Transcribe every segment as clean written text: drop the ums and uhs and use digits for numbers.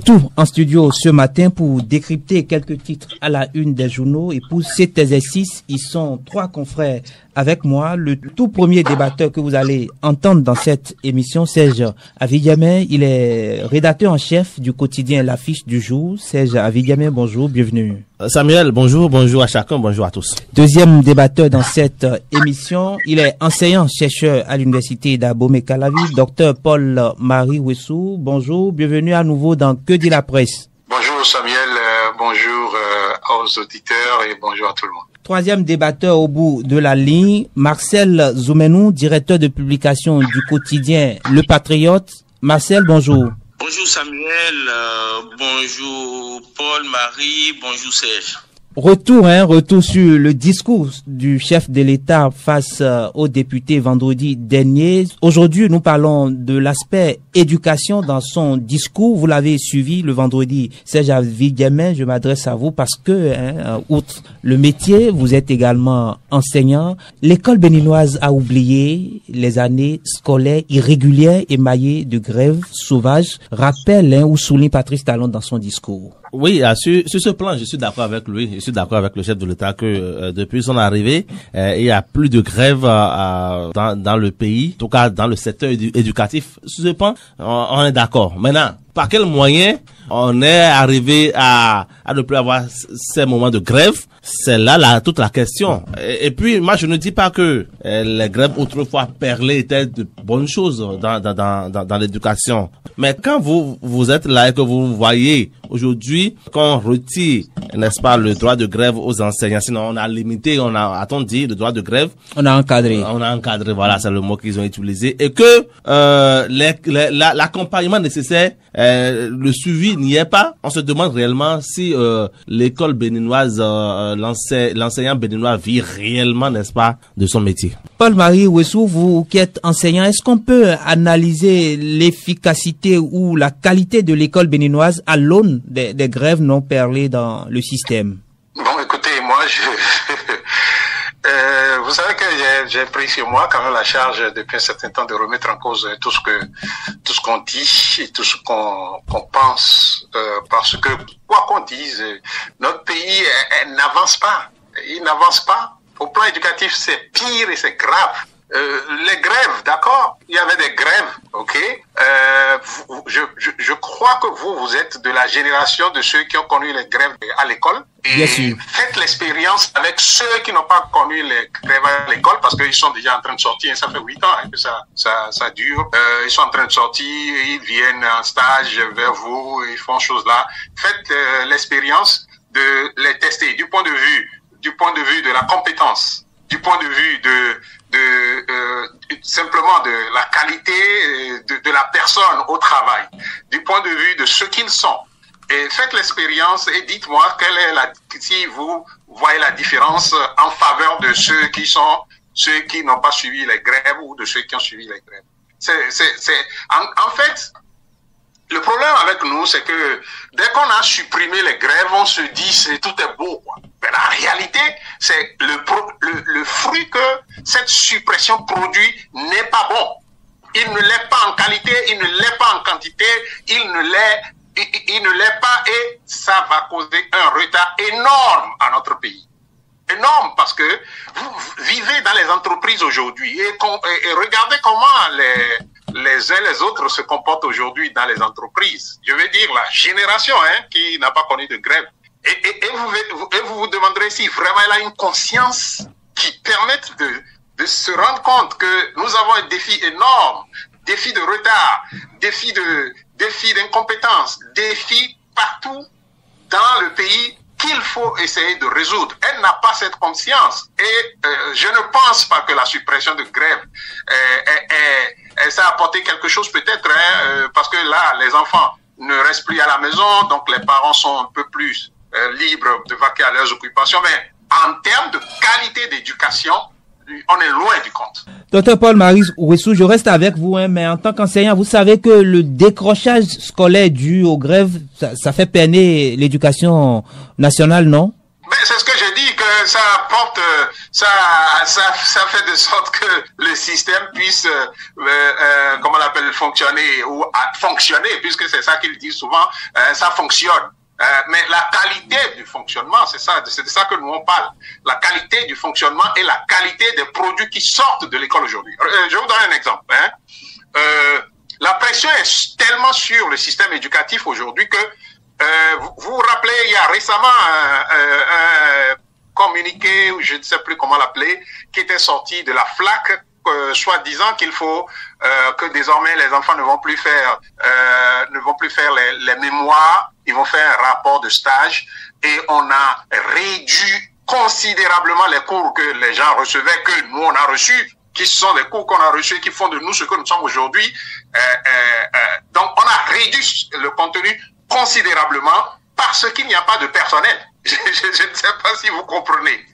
tout en studio ce matin pour décrypter quelques titres à la une des journaux. Et pour cet exercice, ils sont trois confrères avec moi. Le tout premier débatteur que vous allez entendre dans cette émission, Serge Avidiamé. Il est rédacteur en chef du quotidien L'Affiche du jour. Serge Avidiamé, bonjour, bienvenue. Samuel, bonjour, bonjour à chacun, bonjour à tous. Deuxième débatteur dans cette émission, il est enseignant-chercheur à l'université d'Abomey-Calavi, docteur Paul-Marie Wessou. Bonjour, bienvenue à nouveau dans Que dit la presse? Bonjour Samuel, bonjour aux auditeurs et bonjour à tout le monde. Troisième débatteur au bout de la ligne, Marcel Zoumenou, directeur de publication du quotidien Le Patriote. Marcel, bonjour. Bonjour Samuel, bonjour Paul-Marie, bonjour Serge. Retour sur le discours du chef de l'État face aux députés vendredi dernier. Aujourd'hui, nous parlons de l'aspect éducation dans son discours. Vous l'avez suivi le vendredi. Serge Avidiamé, je m'adresse à vous parce que, outre le métier, vous êtes également enseignant. L'école béninoise a oublié les années scolaires irrégulières émaillées de grèves sauvages. Rappelle ou souligne Patrice Talon dans son discours. Oui, sur ce plan, je suis d'accord avec lui. Je suis d'accord avec le chef de l'État que depuis son arrivée, il y a plus de grèves dans le pays, en tout cas dans le secteur éducatif. Sur ce point, on est d'accord. Maintenant, par quels moyens on est arrivé à ne plus avoir ces moments de grève? C'est là toute la question. Et puis, moi, je ne dis pas que les grèves autrefois perlées étaient de bonnes choses dans l'éducation. Mais quand vous êtes là et que vous voyez aujourd'hui qu'on retire, n'est-ce pas, le droit de grève aux enseignants, sinon on a limité, a-t-on dit, le droit de grève? On a encadré. Voilà, c'est le mot qu'ils ont utilisé. Et que l'accompagnement nécessaire, le suivi n'y est pas. On se demande réellement si l'école béninoise, l'enseignant béninois vit réellement, n'est-ce pas, de son métier. Paul-Marie Wessou, vous qui êtes enseignant, est-ce qu'on peut analyser l'efficacité ou la qualité de l'école béninoise à l'aune des grèves non perlées dans le système? Bon, écoutez, moi, vous savez que j'ai pris sur moi quand même la charge depuis un certain temps de remettre en cause tout ce qu'on dit et tout ce qu'on pense, parce que quoi qu'on dise, notre pays n'avance pas. Il n'avance pas. Au plan éducatif, c'est pire et c'est grave. Les grèves, d'accord, il y avait des grèves, ok. Je crois que vous êtes de la génération de ceux qui ont connu les grèves à l'école. Bien sûr. Faites l'expérience avec ceux qui n'ont pas connu les grèves à l'école parce qu'ils sont déjà en train de sortir. Ça fait 8 ans que ça dure. Ils sont en train de sortir, ils viennent en stage vers vous, ils font choses là. Faites l'expérience de les tester du point de vue de la compétence, du point de vue simplement de la qualité de la personne au travail, du point de vue de ce qu'ils sont. Et faites l'expérience et dites-moi si vous voyez la différence en faveur de ceux qui n'ont pas suivi les grèves ou de ceux qui ont suivi les grèves. En fait, le problème avec nous, c'est que dès qu'on a supprimé les grèves, on se dit tout est beau, quoi. Mais la réalité, c'est le fruit que cette suppression produit n'est pas bon. Il ne l'est pas en qualité, il ne l'est pas en quantité, il ne l'est pas et ça va causer un retard énorme à notre pays. Énorme parce que vous vivez dans les entreprises aujourd'hui et regardez comment les uns les autres se comportent aujourd'hui dans les entreprises. Je veux dire la génération qui n'a pas connu de grève. Et vous vous demanderez si vraiment elle a une conscience qui permette de se rendre compte que nous avons un défi énorme, défi de retard, défi d'incompétence, défi partout dans le pays qu'il faut essayer de résoudre. Elle n'a pas cette conscience. Et je ne pense pas que la suppression de grève ça a apporté quelque chose peut-être, parce que là, les enfants ne restent plus à la maison, donc les parents sont un peu plus libres de vaquer à leurs occupations. Mais en termes de qualité d'éducation, on est loin du compte. Docteur Paul-Marie Wessou, je reste avec vous, mais en tant qu'enseignant, vous savez que le décrochage scolaire dû aux grèves, ça fait peiner l'éducation nationale, non? Mais c'est ce que j'ai dit, que ça apporte, ça fait de sorte que le système puisse, comment on l'appelle, fonctionner ou fonctionner, puisque c'est ça qu'ils disent souvent, ça fonctionne. Mais la qualité du fonctionnement, c'est de ça que nous on parle. La qualité du fonctionnement et la qualité des produits qui sortent de l'école aujourd'hui. Je vous donne un exemple. La pression est tellement sur le système éducatif aujourd'hui que vous vous rappelez, il y a récemment un communiqué, ou je ne sais plus comment l'appeler, qui était sorti de la FLAC, soi-disant qu'il faut que désormais les enfants ne vont plus faire les mémoires, ils vont faire un rapport de stage, et on a réduit considérablement les cours que les gens recevaient, que nous on a reçus, qui sont des cours qu'on a reçus, qui font de nous ce que nous sommes aujourd'hui. Donc on a réduit le contenu considérablement parce qu'il n'y a pas de personnel. Je ne sais pas si vous comprenez.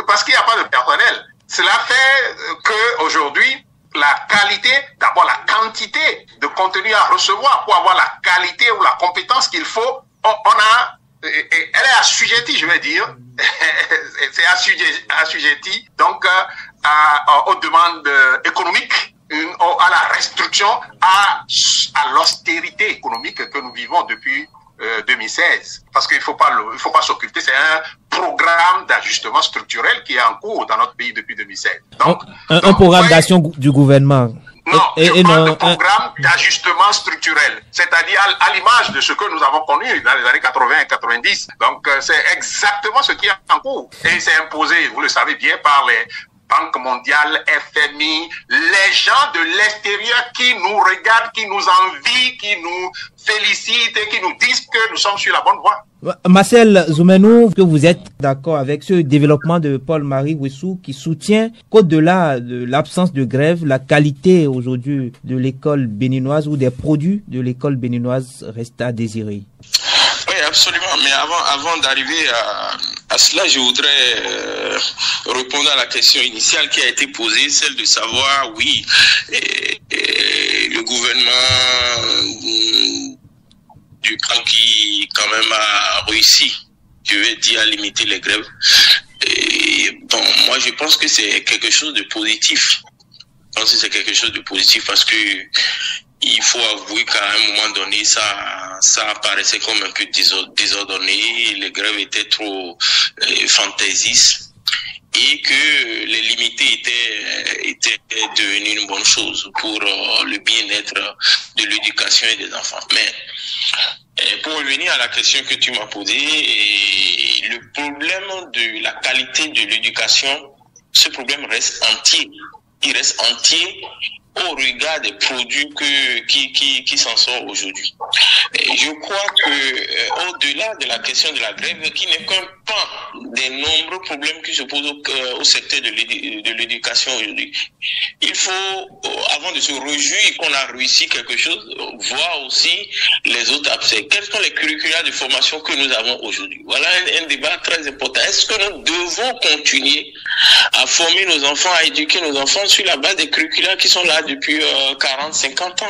Parce qu'il n'y a pas de personnel. Cela fait que aujourd'hui, la qualité, d'abord la quantité de contenu à recevoir pour avoir la qualité ou la compétence qu'il faut, elle est assujettie, je vais dire, c'est assujetti donc aux demandes économiques, à la restriction, à l'austérité économique que nous vivons depuis 2016. Parce qu'il faut pas s'occulter, c'est un programme d'ajustement structurel qui est en cours dans notre pays depuis 2016. Donc, un programme d'action du gouvernement. Non, je parle de programme d'ajustement structurel, c'est-à-dire à l'image de ce que nous avons connu dans les années 80 et 90. Donc, c'est exactement ce qui est en cours. Et c'est imposé, vous le savez bien, par les Banque mondiale, FMI, les gens de l'extérieur qui nous regardent, qui nous envient, qui nous félicitent et qui nous disent que nous sommes sur la bonne voie. Marcel Zoumenou, que vous êtes d'accord avec ce développement de Paul-Marie Wessou qui soutient qu'au-delà de l'absence de grève, la qualité aujourd'hui de l'école béninoise ou des produits de l'école béninoise reste à désirer? Oui, absolument. Mais avant d'arriver à cela, je voudrais répondre à la question initiale qui a été posée, celle de savoir, oui, le gouvernement du camp qui quand même a réussi, je vais dire, à limiter les grèves. Et bon, moi je pense que c'est quelque chose de positif. Je pense que c'est quelque chose de positif parce que il faut avouer qu'à un moment donné, ça apparaissait comme un peu désordonné, les grèves étaient trop fantaisistes et que les limiter était devenu une bonne chose pour le bien-être de l'éducation et des enfants. Mais pour revenir à la question que tu m'as posée, le problème de la qualité de l'éducation, ce problème reste entier. Il reste entier au regard des produits qui s'en sortent aujourd'hui. Je crois que au-delà de la question de la grève, qui n'est qu'un pan des nombreux problèmes qui se posent au secteur de l'éducation aujourd'hui, il faut, avant de se réjouir qu'on a réussi quelque chose, voir aussi les autres aspects. Quels sont les curricula de formation que nous avons aujourd'hui? Voilà un débat très important. Est-ce que nous devons continuer à former nos enfants, à éduquer nos enfants sur la base des curricula qui sont là depuis 40, 50 ans?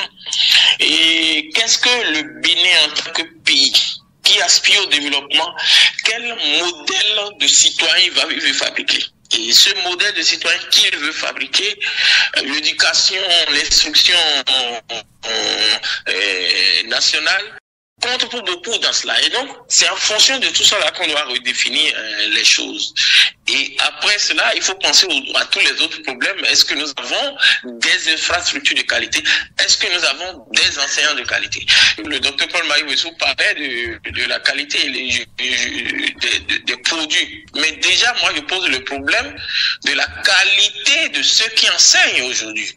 Et qu'est-ce que le Bénin en tant que pays qui aspire au développement, quel modèle de citoyen il veut fabriquer? Et ce modèle de citoyen qu'il veut fabriquer, l'éducation, l'instruction nationale, compte pour beaucoup dans cela. Et donc, c'est en fonction de tout cela qu'on doit redéfinir les choses. Et après cela, il faut penser à tous les autres problèmes. Est-ce que nous avons des infrastructures de qualité? Est-ce que nous avons des enseignants de qualité? Le docteur Paul-Marie Wessou parlait de la qualité des produits. Mais déjà, moi, je pose le problème de la qualité de ceux qui enseignent aujourd'hui.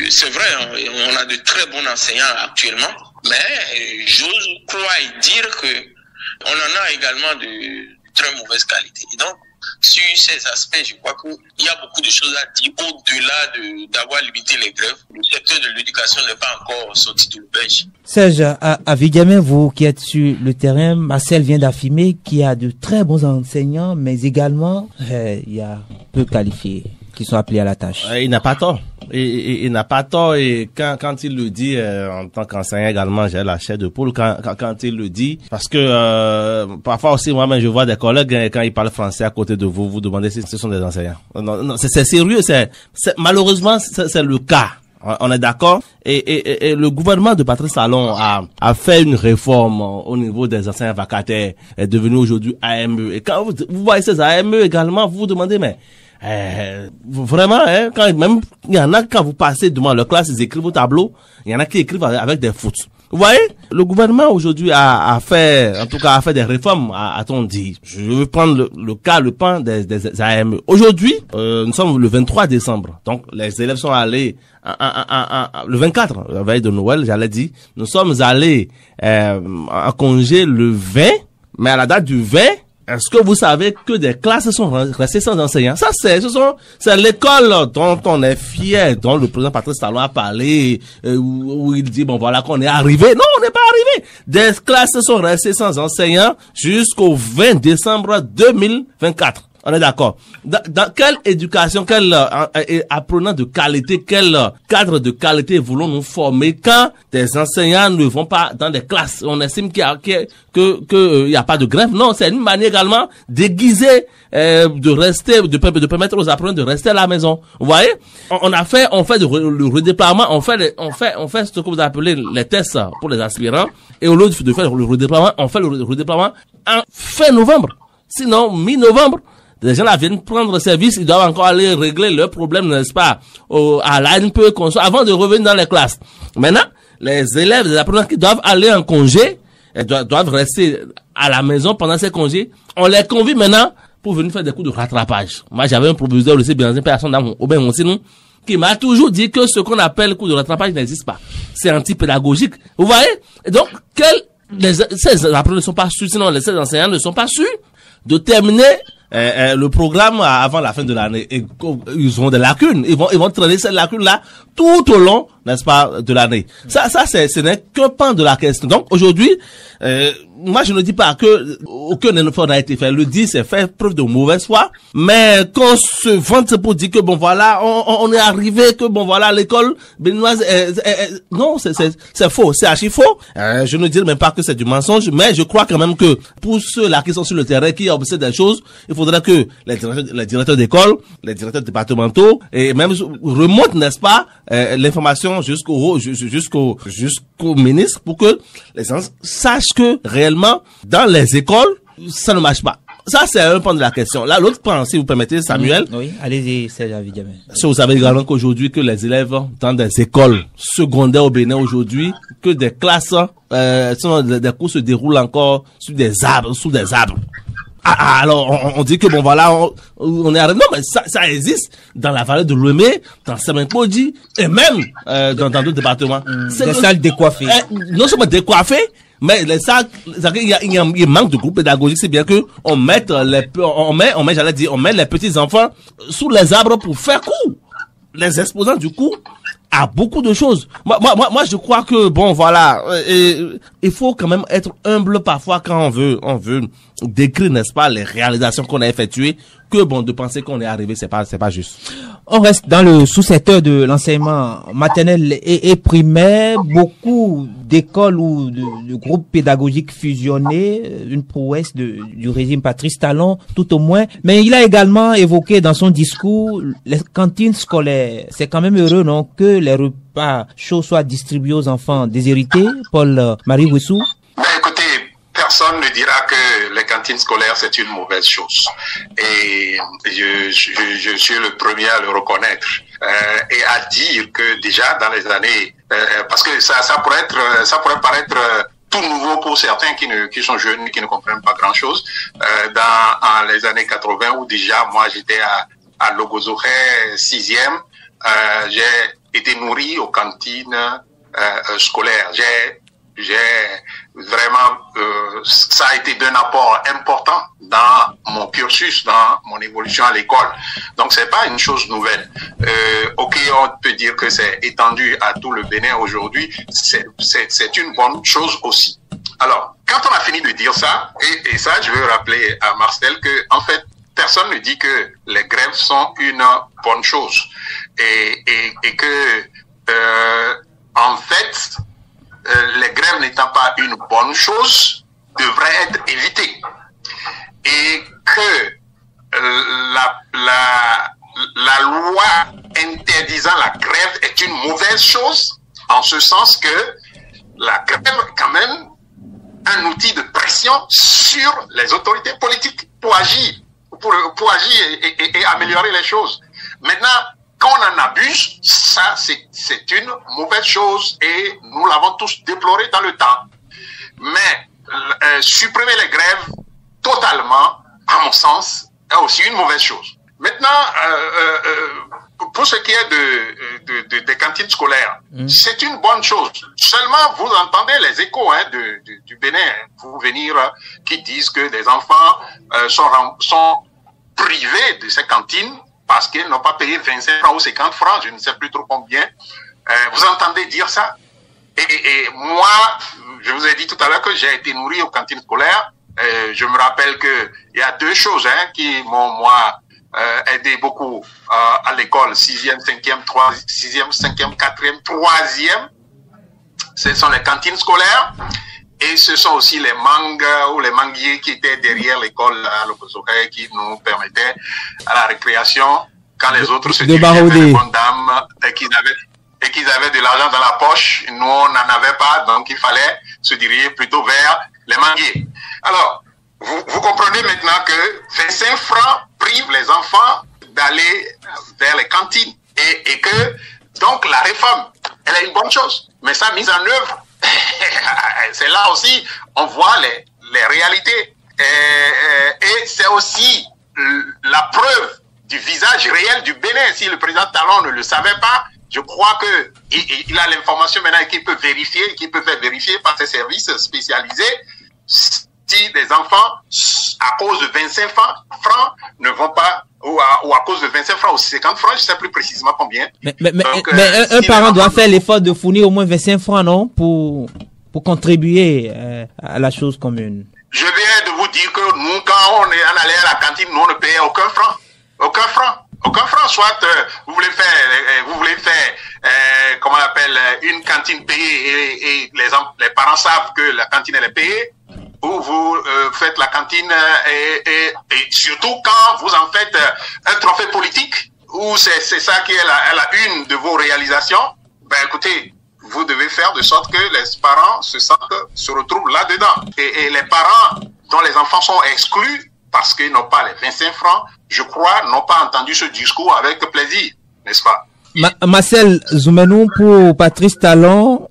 C'est vrai, on a de très bons enseignants actuellement. Mais j'ose croire et dire que on en a également de très mauvaise qualité. Et donc, sur ces aspects, je crois qu'il y a beaucoup de choses à dire au-delà d'avoir limité les grèves. Le secteur de l'éducation n'est pas encore sorti de l'auberge. Serge, à Vigamin, vous qui êtes sur le terrain, Marcel vient d'affirmer qu'il y a de très bons enseignants, mais également il y a peu qualifiés qui sont appelés à la tâche. Il n'a pas tort. il n'a pas tort, et quand il le dit, en tant qu'enseignant également, j'ai la chair de poule quand il le dit, parce que parfois aussi moi-même je vois des collègues quand ils parlent français à côté de vous demandez si ce sont des enseignants. Non, c'est sérieux, malheureusement c'est le cas. On est d'accord, et le gouvernement de Patrice Talon a fait une réforme au niveau des enseignants vacataires, est devenu aujourd'hui AME, et quand vous voyez ces AME également, vous vous demandez mais vraiment, quand même, il y en a, quand vous passez devant leur classe, ils écrivent au tableau, il y en a qui écrivent avec des fautes. Vous voyez, le gouvernement aujourd'hui a fait des réformes, a-t-on dit. Je veux prendre le pan des AME. Aujourd'hui, nous sommes le 23 décembre. Donc, les élèves sont allés le 24, la veille de Noël, j'allais dire. Nous sommes allés en congé le 20, mais à la date du 20, est-ce que vous savez que des classes sont restées sans enseignants? Ça, c'est l'école dont on est fier, dont le président Patrice Talon a parlé, où il dit, bon, voilà qu'on est arrivé. Non, on n'est pas arrivé. Des classes sont restées sans enseignants jusqu'au 20 décembre 2024. On est d'accord. Dans quelle éducation, quel apprenant de qualité, quel cadre de qualité voulons-nous former quand des enseignants ne vont pas dans des classes? On estime qu'il y a pas de grève. Non, c'est une manière également déguisée de rester, de permettre aux apprenants de rester à la maison. Vous voyez? On fait le redéploiement, on fait ce que vous appelez les tests pour les aspirants, et au lieu de faire le redéploiement, on fait le redéploiement en fin novembre. Sinon, mi-novembre, les gens là viennent prendre service, ils doivent encore aller régler leurs problèmes, n'est-ce pas, à l'ANPE, avant de revenir dans les classes. Maintenant, les élèves, les apprenants qui doivent aller en congé, doivent rester à la maison pendant ces congés, on les convie maintenant pour venir faire des cours de rattrapage. Moi, j'avais un proviseur au lycée Béhanzin, personne au Béhanzin, qui m'a toujours dit que ce qu'on appelle cours de rattrapage n'existe pas. C'est anti-pédagogique. Vous voyez? Et donc, ces apprenants ne sont pas sûrs, sinon ces enseignants ne sont pas sûrs de terminer le programme avant la fin de l'année. Et ils ont des lacunes. Ils vont traîner ces lacunes-là tout au long, n'est-ce pas, de l'année. Ça, ce n'est qu'un pan de la question. Donc, aujourd'hui, moi, je ne dis pas que aucun effort n'a été fait. Le dit, c'est faire preuve de mauvaise foi. Mais qu'on se vante pour dire que bon, voilà, on est arrivé, que bon, voilà, l'école béninoise non, c'est faux. C'est archi faux. Je ne dis même pas que c'est du mensonge, mais je crois quand même que pour ceux-là qui sont sur le terrain, qui observent des choses, il faudrait que les directeurs d'école, les directeurs départementaux, et même remontent, n'est-ce pas, l'information jusqu'au ministre pour que les gens sachent que réellement dans les écoles ça ne marche pas. Ça c'est un point de la question. Là l'autre point, si vous permettez, Samuel. Oui, allez-y, c'est la vidéo. Vous savez également qu'aujourd'hui que les élèves dans des écoles secondaires au Bénin aujourd'hui, que des classes des cours se déroulent encore sous des arbres. Alors, on dit que bon, voilà, on est arrivé. Non, mais ça existe dans la vallée de Lomé, dans Semenkodi, et même, dans d'autres départements. Des salles décoiffées. Non seulement décoiffées, mais les salles, il manque de groupe pédagogique, c'est bien que on met les petits enfants sous les arbres pour faire cours. Les exposants du cours à beaucoup de choses. Moi, je crois que bon, voilà, il faut quand même être humble parfois quand on veut décrire, n'est-ce pas, les réalisations qu'on a effectuées, que bon, de penser qu'on est arrivé, c'est pas juste. On reste dans le sous-secteur de l'enseignement maternel et primaire. Beaucoup d'écoles ou de groupes pédagogiques fusionnés, une prouesse du régime Patrice Talon, tout au moins. Mais il a également évoqué dans son discours les cantines scolaires. C'est quand même heureux, non, que les repas chauds soient distribués aux enfants déshérités. Paul-Marie Wessou. Écoutez, personne ne dira que les cantines scolaires c'est une mauvaise chose, et je suis le premier à le reconnaître, et à dire que déjà dans les années, parce que ça pourrait paraître tout nouveau pour certains qui sont jeunes, qui ne comprennent pas grand chose, dans les années 80 où déjà moi j'étais à Logozoré 6e, j'ai été nourri aux cantines scolaires. J'ai vraiment, ça a été d'un apport important dans mon cursus, dans mon évolution à l'école. Donc c'est pas une chose nouvelle. Ok, on peut dire que c'est étendu à tout le Bénin aujourd'hui. C'est une bonne chose aussi. Alors, quand on a fini de dire ça, et ça, je veux rappeler à Marcel que, en fait, personne ne dit que les grèves sont une bonne chose et que en fait les grèves n'étant pas une bonne chose devraient être évitées et que la loi interdisant la grève est une mauvaise chose en ce sens que la grève est quand même un outil de pression sur les autorités politiques pour agir et améliorer les choses. Maintenant, quand on en abuse, ça c'est une mauvaise chose et nous l'avons tous déploré dans le temps. Mais supprimer les grèves totalement, à mon sens, est aussi une mauvaise chose. Maintenant, pour ce qui est des cantines scolaires, c'est une bonne chose. Seulement, vous entendez les échos du Bénin, vous venir, qui disent que des enfants sont privés de ces cantines parce qu'ils n'ont pas payé 25 francs ou 50 francs, je ne sais plus trop combien. Vous entendez dire ça? Et moi, je vous ai dit tout à l'heure que j'ai été nourri aux cantines scolaires. Je me rappelle que il y a deux choses qui m'ont moi aidé beaucoup à l'école, 6e, 5e, 6e, 5e, 4e, 3e. Ce sont les cantines scolaires et ce sont aussi les mangues ou les manguiers qui étaient derrière l'école à l'Okosoka qui nous permettaient à la récréation quand les autres se dirigeaient vers les bonnes dames et qu'ils avaient de l'argent dans la poche. Nous, on n'en avait pas, donc il fallait se diriger plutôt vers les manguiers. Alors, vous comprenez maintenant que 25 francs privent les enfants d'aller vers les cantines et que donc la réforme, elle est une bonne chose, mais sa mise en œuvre, c'est là aussi on voit les réalités et c'est aussi la preuve du visage réel du Bénin. Si le président Talon ne le savait pas, je crois que il a l'information maintenant et qu'il peut vérifier, qu'il peut faire vérifier par ses services spécialisés si les enfants, à cause de 25 francs, ne vont pas, ou à cause de 25 francs ou 50 francs, je ne sais plus précisément combien. Mais un parent doit faire l'effort de fournir au moins 25 francs, non, pour contribuer à la chose commune. Je viens de vous dire que nous, quand on allait à la cantine, nous, on ne payait aucun franc. Aucun franc. Aucun franc. Soit vous voulez faire comment on appelle, une cantine payée et les parents savent que la cantine elle est payée, ou vous faites la cantine et surtout quand vous en faites un trophée politique, ou c'est ça qui est la une de vos réalisations, ben écoutez, vous devez faire de sorte que les parents se retrouvent là-dedans. Et les parents dont les enfants sont exclus parce qu'ils n'ont pas les 25 francs, je crois, n'ont pas entendu ce discours avec plaisir, n'est-ce pas? Marcel Zoumenou, pour Patrice Talon,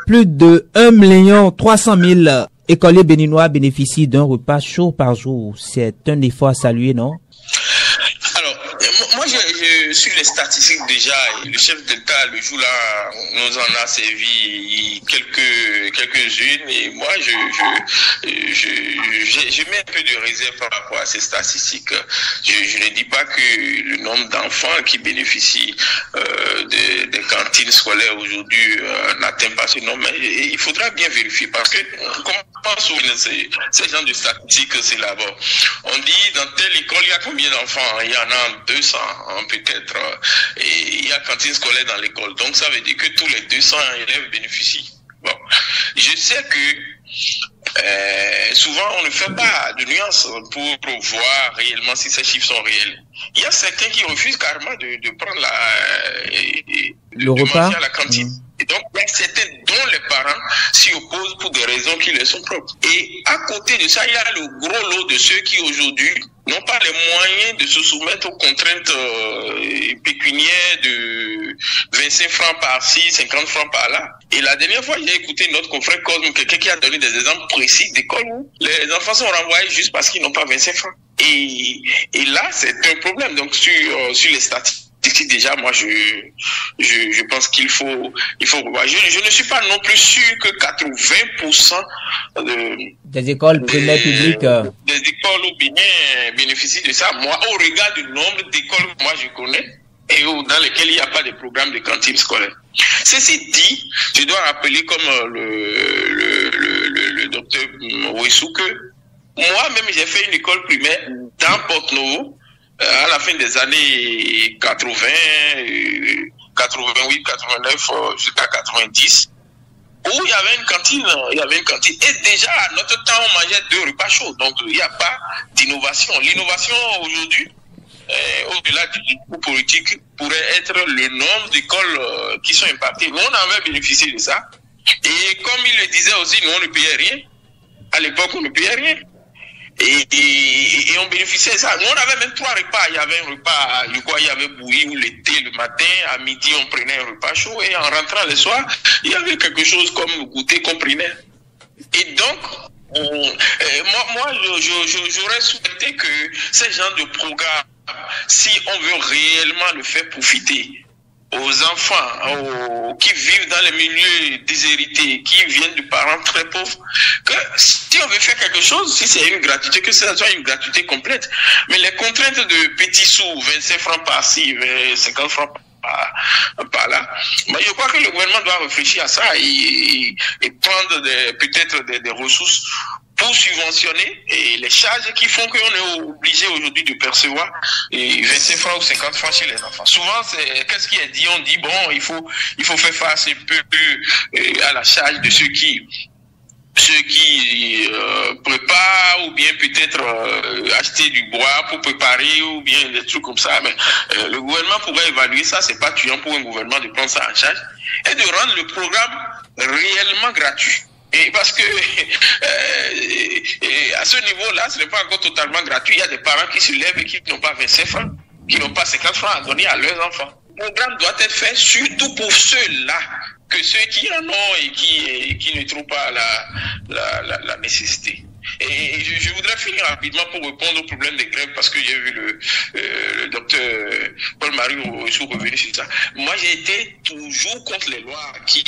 plus de 1 300 000 écoliers béninois bénéficient d'un repas chaud par jour. C'est un effort à saluer, non? Alors, moi, je suis les statistiques déjà. Et le chef d'État, le jour-là, nous en a servi quelques-unes. Et moi, je mets un peu de réserve par rapport à ces statistiques. Je ne dis pas que le nombre d'enfants qui bénéficient des cantines scolaires aujourd'hui n'atteint pas ce nombre. Mais il faudra bien vérifier parce que comment souvenir ces gens de statistiques, c'est là-bas. On dit dans telle école, il y a combien d'enfants? Il y en a 200 peut-être. Et il y a cantine scolaire dans l'école. Donc ça veut dire que tous les 200 élèves bénéficient. Bon. Je sais que souvent on ne fait pas de nuances pour voir réellement si ces chiffres sont réels. Il y a certains qui refusent carrément de prendre le repas manger à la cantine. Et donc, il y a certains dont les parents s'y opposent pour des raisons qui leur sont propres. Et à côté de ça, il y a le gros lot de ceux qui aujourd'hui n'ont pas les moyens de se soumettre aux contraintes pécuniaires de 25 francs par-ci, 50 francs par-là. Et la dernière fois, j'ai écouté notre confrère Cosme, quelqu'un qui a donné des exemples précis d'écoles où les enfants sont renvoyés juste parce qu'ils n'ont pas 25 francs. Et là, c'est un problème. Donc, sur les statistiques, déjà, moi, je pense qu'il faut revoir. Je ne suis pas non plus sûr que 80% des écoles primaires publiques des écoles au Bénin bénéficient de ça. Moi, au regard du nombre d'écoles que moi je connais et dans lesquelles il n'y a pas de programme de cantine scolaire. Ceci dit, je dois rappeler comme le docteur Ouessou que Moi-même, j'ai fait une école primaire dans Porto-Novo à la fin des années 80, 88, 89 jusqu'à 90. Où il y avait une cantine, Et déjà, à notre temps, on mangeait 2 repas chauds. Donc, il n'y a pas d'innovation. L'innovation aujourd'hui, au-delà du discours politique, pourrait être le nombre d'écoles qui sont imparties. Nous, on avait bénéficié de ça. Et comme il le disait aussi, nous, on ne payait rien. À l'époque, on ne payait rien. Et on bénéficiait de ça. Nous, on avait même 3 repas. Il y avait un repas, il y avait bouilli ou le thé le matin. À midi, on prenait un repas chaud. Et en rentrant le soir, il y avait quelque chose comme le goûter qu'on prenait. Et donc, moi, j'aurais souhaité que ces genres de programmes, si on veut réellement le faire profiter aux enfants qui vivent dans les milieux déshérités, qui viennent de parents très pauvres, que si on veut faire quelque chose, si c'est une gratuité, que ce soit une gratuité complète. Mais les contraintes de petits sous, 25 francs par-ci, 50 francs par là, mais je crois que le gouvernement doit réfléchir à ça et prendre peut-être des ressources pour subventionner et les charges qui font qu'on est obligé aujourd'hui de percevoir 25 francs ou 50 francs chez les enfants. Souvent, qu'est-ce qui est dit? On dit, bon, il faut faire face un peu à la charge de ceux qui préparent ou bien peut-être acheter du bois pour préparer ou bien des trucs comme ça. Mais le gouvernement pourrait évaluer ça. C'est pas tuant pour un gouvernement de prendre ça en charge et de rendre le programme réellement gratuit. Et parce que à ce niveau-là, ce n'est pas encore totalement gratuit. Il y a des parents qui se lèvent et qui n'ont pas 25 francs, qui n'ont pas 50 francs à donner à leurs enfants. Le programme doit être fait surtout pour ceux-là, que ceux qui en ont et qui ne trouvent pas la nécessité. Et je voudrais finir rapidement pour répondre au problème des grèves parce que j'ai vu le docteur Paul-Marie revenir sur ça. Moi, j'ai été toujours contre les lois qui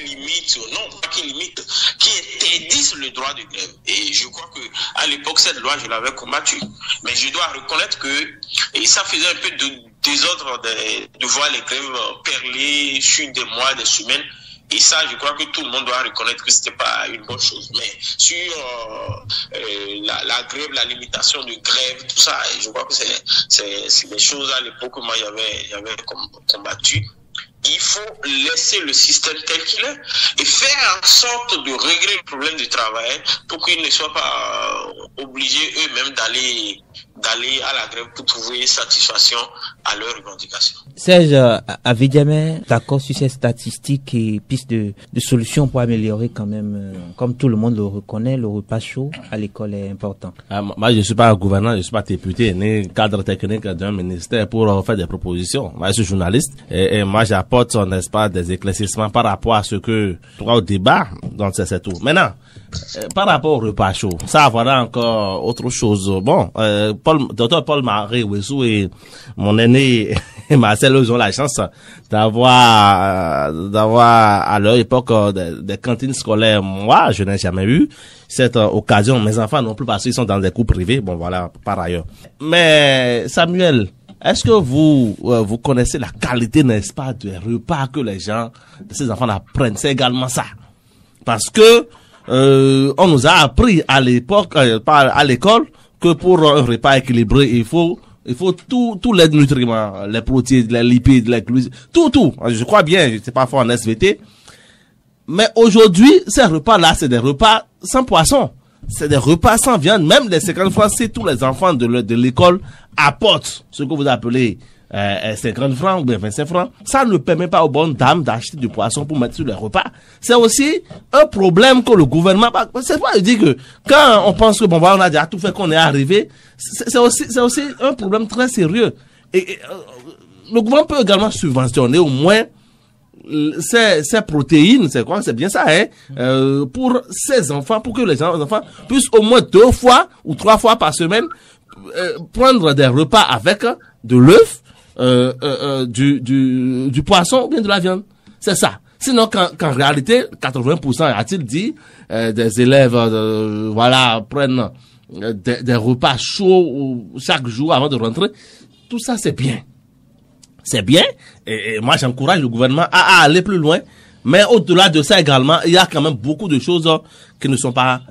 limitent, non pas qui limitent, qui interdisent le droit de grève. Et je crois que à l'époque, cette loi, je l'avais combattue. Mais je dois reconnaître que ça faisait un peu de désordre de voir les grèves perler sur des mois, des semaines. Et ça, je crois que tout le monde doit reconnaître que c'était pas une bonne chose. Mais sur la grève, la limitation de grève, tout ça, je crois que c'est des choses à l'époque que moi j'avais combattu. Il faut laisser le système tel qu'il est et faire en sorte de régler le problème du travail pour qu'ils ne soient pas obligés eux-mêmes d'aller à la grève pour trouver satisfaction à leurs revendications. Serge Avedjamé, d'accord sur ces statistiques et pistes de solutions pour améliorer quand même, comme tout le monde le reconnaît, le repas chaud à l'école est important. Moi, je suis pas gouverneur, je suis pas député, ni cadre technique d'un ministère pour faire des propositions. Moi, je suis journaliste et moi, j'apporte, n'est-ce pas, des éclaircissements par rapport à ce que, au débat, donc c'est tout. Maintenant, par rapport au repas chaud, ça, voilà encore autre chose. Bon, docteur Paul-Marie Wessou et mon aîné Marcel, ils ont la chance d'avoir à leur époque des cantines scolaires. Moi, je n'ai jamais eu cette occasion. Mes enfants non plus parce qu'ils sont dans des cours privés. Bon, voilà, par ailleurs. Mais Samuel, est-ce que vous connaissez la qualité, n'est-ce pas, des repas que les gens, ces enfants apprennent? C'est également ça. Parce que on nous a appris à l'époque, à l'école, que pour un repas équilibré, il faut tous les nutriments, les protéines, les lipides, les glucides, tout. Je crois bien, je sais pas fort en SVT. Mais aujourd'hui, ces repas-là, c'est des repas sans poisson. C'est des repas sans viande. Même les 50 francs, si tous les enfants de l'école apportent ce que vous appelez 50 francs ou bien 25 francs, ça ne permet pas aux bonnes dames d'acheter du poisson pour mettre sur les repas. C'est aussi un problème que le gouvernement, c'est pas de dire que quand on pense que bon, on a déjà tout fait qu'on est arrivé, c'est aussi un problème très sérieux. Et le gouvernement peut également subventionner au moins ces protéines, c'est quoi, c'est bien ça, hein, pour ces enfants, pour que les enfants puissent au moins 2 fois ou 3 fois par semaine prendre des repas avec de l'œuf, du poisson ou bien de la viande. C'est ça. Sinon, qu'en réalité, 80%, a-t-il dit, des élèves, prennent des repas chauds chaque jour avant de rentrer. Tout ça, c'est bien. C'est bien. Et moi, j'encourage le gouvernement à aller plus loin. Mais au-delà de ça également, il y a quand même beaucoup de choses qui ne sont pas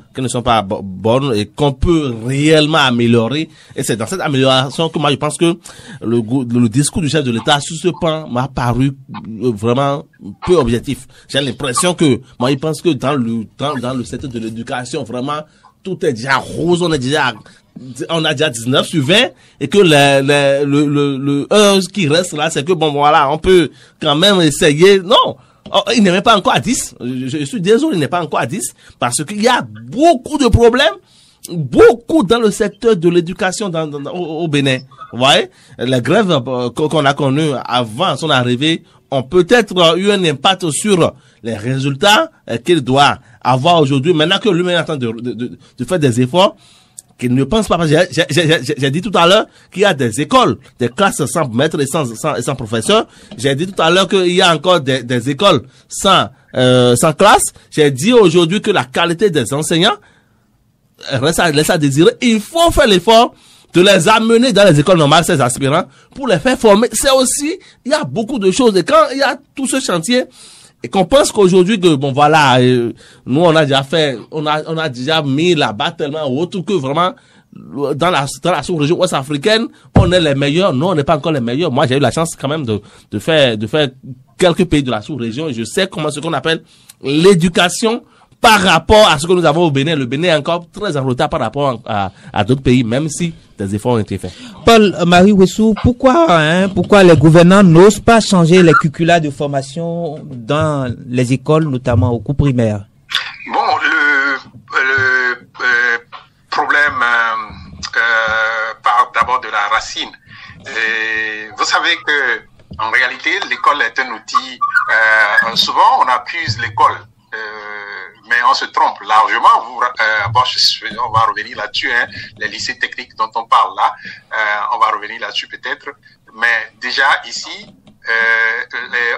bonnes et qu'on peut réellement améliorer. Et c'est dans cette amélioration que moi je pense que le discours du chef de l'État sur ce point m'a paru vraiment peu objectif. J'ai l'impression que moi je pense que dans le secteur de l'éducation vraiment tout est déjà rose, on a déjà 19 sur 20 et que le qui reste là, c'est que bon voilà, on peut quand même essayer. Non, il n'est même pas encore à 10. Je suis désolé, il n'est pas encore à 10 parce qu'il y a beaucoup de problèmes, beaucoup dans le secteur de l'éducation au Bénin. Vous voyez, les grèves qu'on a connues avant son arrivée ont peut-être eu un impact sur les résultats qu'il doit avoir aujourd'hui. Maintenant que lui-même est en train de faire des efforts, qu'il ne pense pas. J'ai dit tout à l'heure qu'il y a des écoles, des classes sans maître et sans professeur. J'ai dit tout à l'heure qu'il y a encore des écoles sans classe. J'ai dit aujourd'hui que la qualité des enseignants laisse à désirer. Il faut faire l'effort de les amener dans les écoles normales, ces aspirants, pour les faire former. C'est aussi, il y a beaucoup de choses. Et quand il y a tout ce chantier, et qu'on pense qu'aujourd'hui que bon voilà, nous on a déjà mis la barre tellement haute que vraiment dans la sous-région ouest-africaine, on est les meilleurs. Non, on n'est pas encore les meilleurs. Moi, j'ai eu la chance quand même de faire quelques pays de la sous-région et je sais comment ce qu'on appelle l'éducation par rapport à ce que nous avons au Bénin. Le Bénin est encore très en retard par rapport à d'autres pays, même si des efforts ont été faits. Paul-Marie Ouessou, pourquoi les gouvernants n'osent pas changer les curricula de formation dans les écoles, notamment au cours primaire? Bon, le problème part d'abord de la racine. Vous savez que en réalité, l'école est un outil. Souvent, on accuse l'école. Mais on se trompe largement. On va revenir là-dessus, hein, les lycées techniques dont on parle là, on va revenir là-dessus peut-être. Mais déjà ici,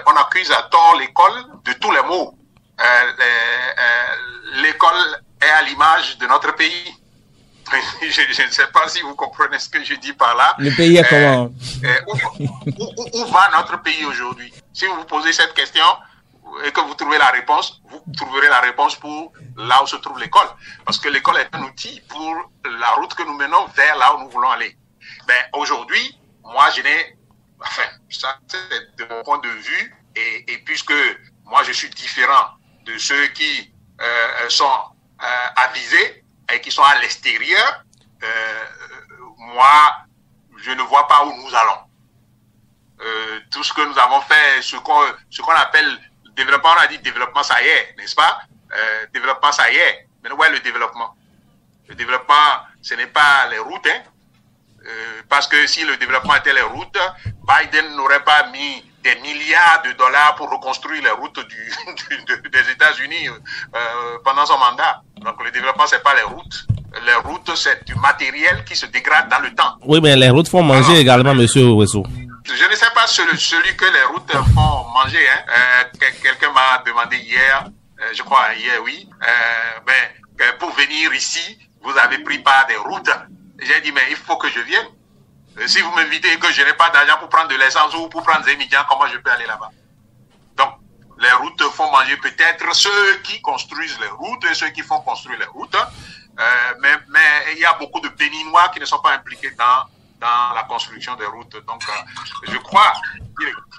on accuse à tort l'école de tous les maux. L'école est à l'image de notre pays. Je ne sais pas si vous comprenez ce que je dis par là. Le pays est comment? Où va notre pays aujourd'hui? Si vous vous posez cette question, et que vous trouvez la réponse, vous trouverez la réponse pour là où se trouve l'école. Parce que l'école est un outil pour la route que nous menons vers là où nous voulons aller. Ben, aujourd'hui, moi, ça c'est de mon point de vue, et puisque moi je suis différent de ceux qui sont avisés et qui sont à l'extérieur, moi, je ne vois pas où nous allons. Tout ce que nous avons fait, ce qu'on appelle développement, on a dit développement, ça y est, n'est-ce pas? Développement, ça y est. Mais où est le développement? Le développement, ce n'est pas les routes, hein? Parce que si le développement était les routes, Biden n'aurait pas mis des milliards de dollars pour reconstruire les routes des États-Unis pendant son mandat. Donc le développement, c'est pas les routes. Les routes, c'est du matériel qui se dégrade dans le temps. Oui, mais les routes font manger également, monsieur Ouessou. Je ne sais pas celui que les routes font manger. Hein. Quelqu'un m'a demandé hier, je crois hier, oui, pour venir ici, vous avez pris part des routes. J'ai dit, mais il faut que je vienne. Si vous m'invitez et que je n'ai pas d'argent pour prendre de l'essence ou pour prendre des médias, comment je peux aller là-bas? Donc, les routes font manger peut-être ceux qui construisent les routes et ceux qui font construire les routes. Mais il y a beaucoup de Béninois qui ne sont pas impliqués dans la construction des routes. Donc, je crois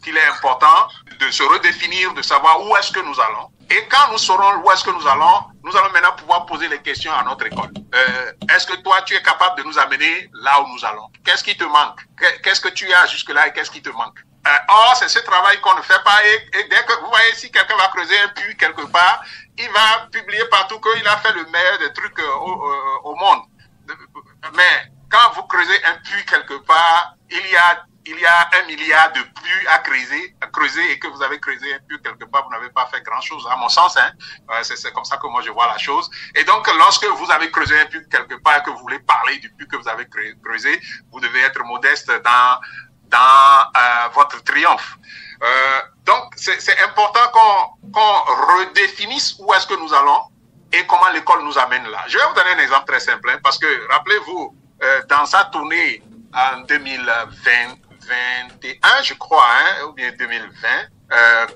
qu'il est important de se redéfinir, de savoir où est-ce que nous allons. Et quand nous saurons où est-ce que nous allons maintenant pouvoir poser les questions à notre école. Est-ce que toi, tu es capable de nous amener là où nous allons? Qu'est-ce qui te manque? Qu'est-ce que tu as jusque-là et qu'est-ce qui te manque? Or, c'est ce travail qu'on ne fait pas. Et dès que vous voyez, si quelqu'un va creuser un puits quelque part, il va publier partout qu'il a fait le meilleur des trucs au monde. Mais quand vous creusez un puits quelque part, il y a 1 milliard de puits à creuser et que vous avez creusé un puits quelque part, vous n'avez pas fait grand-chose, à mon sens. Hein. C'est comme ça que moi je vois la chose. Et donc, lorsque vous avez creusé un puits quelque part et que vous voulez parler du puits que vous avez creusé, vous devez être modeste dans votre triomphe. Donc, c'est important qu'on redéfinisse où est-ce que nous allons et comment l'école nous amène là. Je vais vous donner un exemple très simple, hein, parce que, rappelez-vous, dans sa tournée en 2021, je crois, hein, ou bien 2020,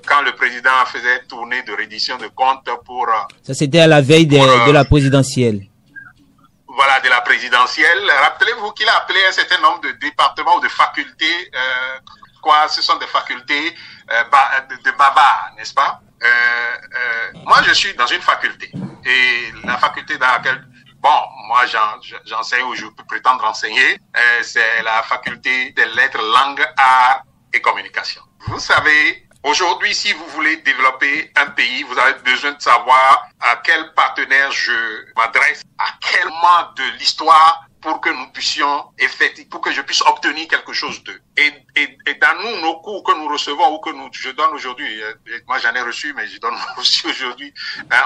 quand le président faisait tournée de reddition de comptes pour... Ça, c'était à la veille de la présidentielle. Voilà, de la présidentielle. Rappelez-vous qu'il a appelé un certain nombre de départements ou de facultés, ce sont des facultés de baba, n'est-ce pas? Moi, je suis dans une faculté. Et la faculté dans laquelle, moi, j'enseigne ou je peux prétendre enseigner, c'est la faculté des lettres, langues, arts et communication. Vous savez, aujourd'hui, si vous voulez développer un pays, vous avez besoin de savoir à quel partenaire je m'adresse, à quel moment de l'histoire pour que nous puissions pour que je puisse obtenir quelque chose d'eux. Et dans nos cours que nous recevons ou que je donne aujourd'hui, moi j'en ai reçu, mais je donne aussi aujourd'hui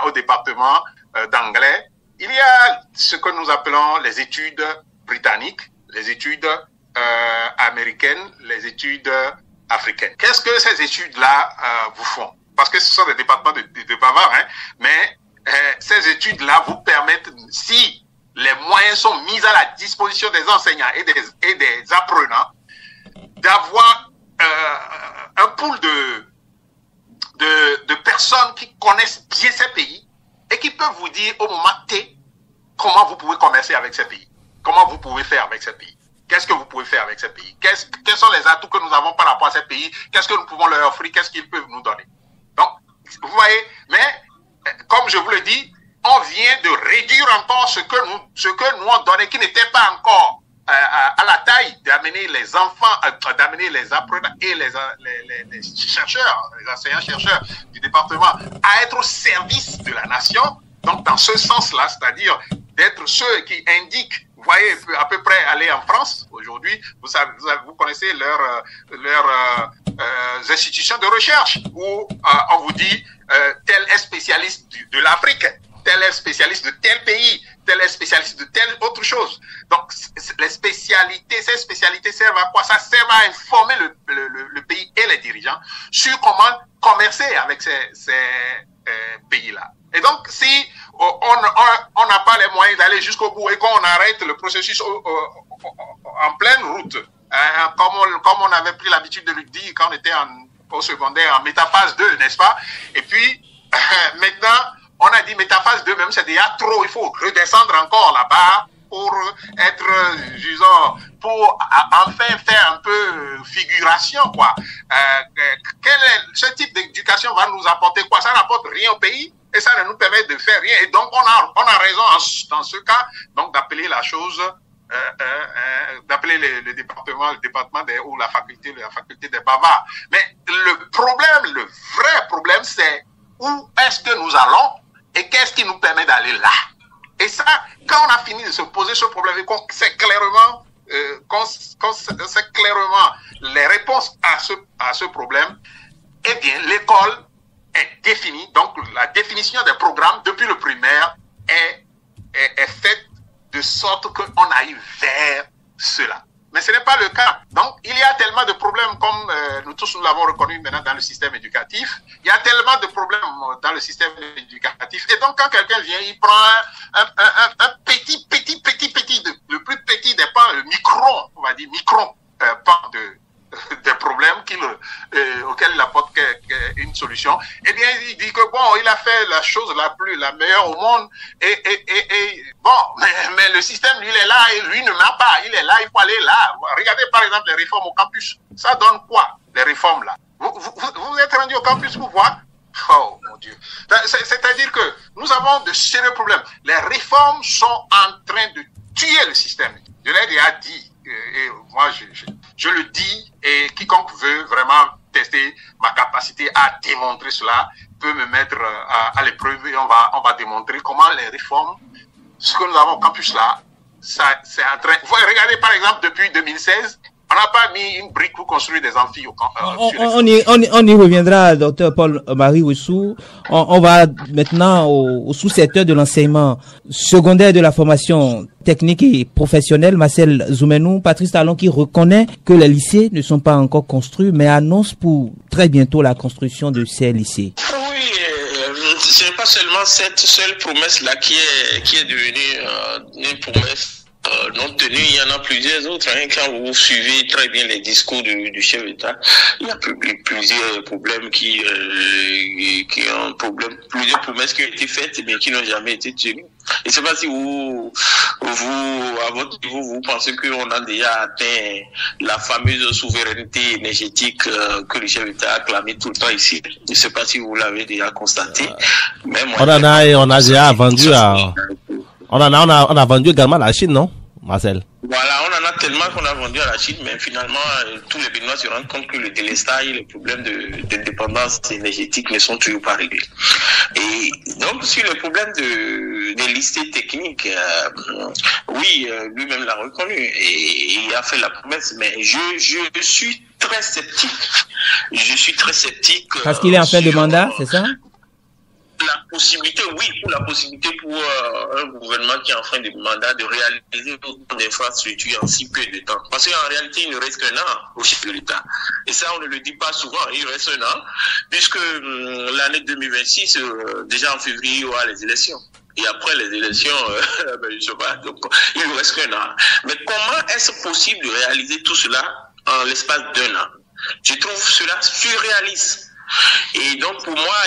au département d'anglais, il y a ce que nous appelons les études britanniques, les études américaines, les études africaines. Qu'est-ce que ces études-là vous font? Parce que ce sont des départements de bavards, mais ces études-là vous permettent, si les moyens sont mis à la disposition des enseignants et des apprenants, d'avoir un pool de personnes qui connaissent bien ces pays et qui peuvent vous dire au moment T comment vous pouvez commercer avec ces pays, comment vous pouvez faire avec ces pays. Qu'est-ce que vous pouvez faire avec ces pays? Quels sont les atouts que nous avons par rapport à ces pays? Qu'est-ce que nous pouvons leur offrir? Qu'est-ce qu'ils peuvent nous donner? Donc, vous voyez, mais comme je vous le dis, on vient de réduire encore ce que nous on donnait, qui n'était pas encore à la taille d'amener les enfants, d'amener les apprenants et les chercheurs, les enseignants-chercheurs du département à être au service de la nation. Donc, dans ce sens-là, c'est-à-dire d'être ceux qui indiquent. Vous voyez, à peu près aller en France aujourd'hui, vous connaissez leurs institutions de recherche où on vous dit tel est spécialiste de l'Afrique, tel est spécialiste de tel pays, tel est spécialiste de telle autre chose. Donc, ces spécialités servent à quoi? Ça sert à informer le pays et les dirigeants sur comment commercer avec ces pays-là. Et donc, si on n'a pas les moyens d'aller jusqu'au bout et qu'on arrête le processus en pleine route, comme on avait pris l'habitude de le dire quand on était au secondaire, en métaphase 2, n'est-ce pas? Et puis, maintenant, on a dit métaphase 2, même c'est déjà trop, il faut redescendre encore là-bas pour être, disons, pour enfin faire un peu figuration, quoi. Ce type d'éducation va nous apporter quoi? Ça n'apporte rien au pays et ça ne nous permet de faire rien. Et donc, on a raison dans ce cas, donc d'appeler la chose, d'appeler le département ou la faculté des bavards. Mais le vrai problème, c'est où est-ce que nous allons et qu'est-ce qui nous permet d'aller là? Et ça, quand on a fini de se poser ce problème et qu'on sait clairement, les réponses à ce problème, eh bien, l'école est définie. Donc, la définition des programmes depuis le primaire est faite de sorte qu'on aille vers cela. Mais ce n'est pas le cas. Donc, il y a tellement de problèmes, comme nous tous nous l'avons reconnu maintenant dans le système éducatif. Il y a tellement de problèmes dans le système éducatif. Et donc, quand quelqu'un vient, il prend un petit, le plus petit des pans, le micron, on va dire, pan des problèmes auxquels il apporte une solution. Eh bien, il dit que bon, il a fait la chose la meilleure au monde. Mais le système, lui, il est là et lui ne ment pas. Il est là, il faut aller là. Regardez par exemple les réformes au campus. Ça donne quoi, les réformes là? Vous êtes rendu au campus pour voir? Oh mon Dieu. C'est-à-dire que nous avons de sérieux problèmes. Les réformes sont en train de tuer le système. Je l'ai déjà dit. Et moi, je le dis, et quiconque veut vraiment tester ma capacité à démontrer cela peut me mettre à l'épreuve et on va démontrer comment les réformes, ce que nous avons au campus là, c'est en train. Vous regardez par exemple depuis 2016, on n'a pas mis une brique pour construire des amphis au campus. On y reviendra, docteur Paul-Marie Ouissou. On va maintenant au sous-secteur de l'enseignement secondaire de la formation technique et professionnelle, Marcel Zoumenou, Patrice Talon, qui reconnaît que les lycées ne sont pas encore construits, mais annonce pour très bientôt la construction de ces lycées. Oui, ce n'est pas seulement cette seule promesse-là qui est devenue une promesse non tenus, il y en a plusieurs autres. Hein. Quand vous suivez très bien les discours du chef d'État, il y a plusieurs problèmes qui ont plusieurs promesses qui ont été faites mais qui n'ont jamais été tenues. Et je ne sais pas si vous, à votre niveau, vous pensez qu'on a déjà atteint la fameuse souveraineté énergétique que le chef d'État a clamé tout le temps ici. Je ne sais pas si vous l'avez déjà constaté. Mais moi, on a déjà vendu on a vendu également à la Chine, non, Marcel? Voilà, on en a tellement qu'on a vendu à la Chine, mais finalement, tous les Béninois se rendent compte que le délestage et les problèmes d'indépendance énergétique ne sont toujours pas réglés. Et donc, sur le problème des listes techniques, oui, lui-même l'a reconnu et il a fait la promesse, mais je suis très sceptique. Je suis très sceptique. Parce qu'il est en fin de mandat, c'est ça? La possibilité, oui, pour la possibilité pour un gouvernement qui est en fin de mandat de réaliser autant d'infrastructures en si peu de temps. Parce qu'en réalité, il ne reste qu'un an au chef de l'État. Et ça, on ne le dit pas souvent, il reste un an, puisque l'année 2026, déjà en février, il y aura les élections. Et après les élections, je sais pas, donc, il ne reste qu'un an. Mais comment est-ce possible de réaliser tout cela en l'espace d'un an? Je trouve cela surréaliste. Et donc pour moi,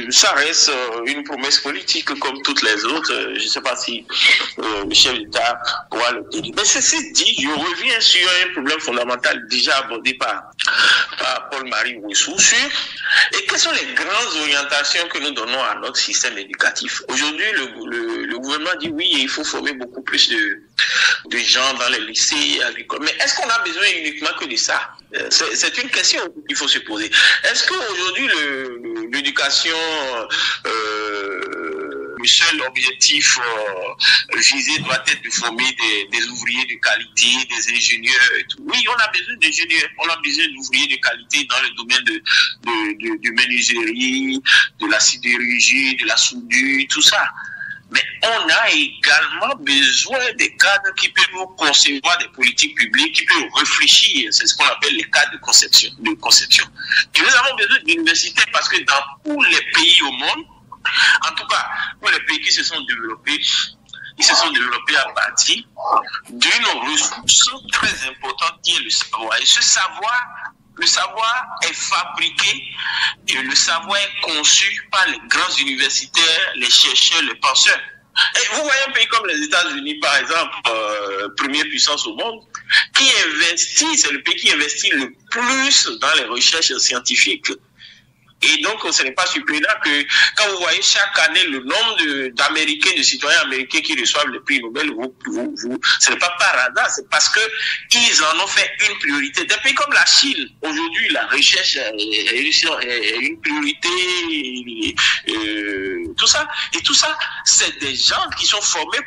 ça reste une promesse politique comme toutes les autres. Je ne sais pas si le chef d'État pourra le dire. Mais ceci dit, je reviens sur un problème fondamental déjà abordé par Paul-Marie Ouessou sur et quelles sont les grandes orientations que nous donnons à notre système éducatif. Aujourd'hui, le gouvernement dit oui, il faut former beaucoup plus de gens dans les lycées, à l'école. Mais est-ce qu'on a besoin uniquement que de ça? C'est une question qu'il faut se poser. Est-ce qu'aujourd'hui, l'éducation, le seul objectif visé doit être de former des ouvriers de qualité, des ingénieurs et tout? Oui, on a besoin d'ingénieurs, on a besoin d'ouvriers de qualité dans le domaine de menuiserie, de la sidérurgie, de la soudure, tout ça. Mais on a également besoin des cadres qui peuvent concevoir des politiques publiques, qui peuvent réfléchir. C'est ce qu'on appelle les cadres de conception. Et nous avons besoin d'universités parce que dans tous les pays au monde, en tout cas, pour les pays qui se sont développés, ils se sont développés à partir d'une ressource très importante qui est le savoir. Et ce savoir, le savoir est fabriqué et le savoir est conçu par les grands universitaires, les chercheurs, les penseurs. Et vous voyez un pays comme les États-Unis, par exemple, première puissance au monde, qui investit, c'est le pays qui investit le plus dans les recherches scientifiques. Et donc, ce n'est pas surprenant que quand vous voyez chaque année le nombre d'Américains, de citoyens américains qui reçoivent le prix Nobel, ce n'est pas par hasard, c'est parce que ils en ont fait une priorité. Des pays comme la Chine, aujourd'hui, la recherche est une priorité, tout ça. Et tout ça, c'est des gens qui sont formés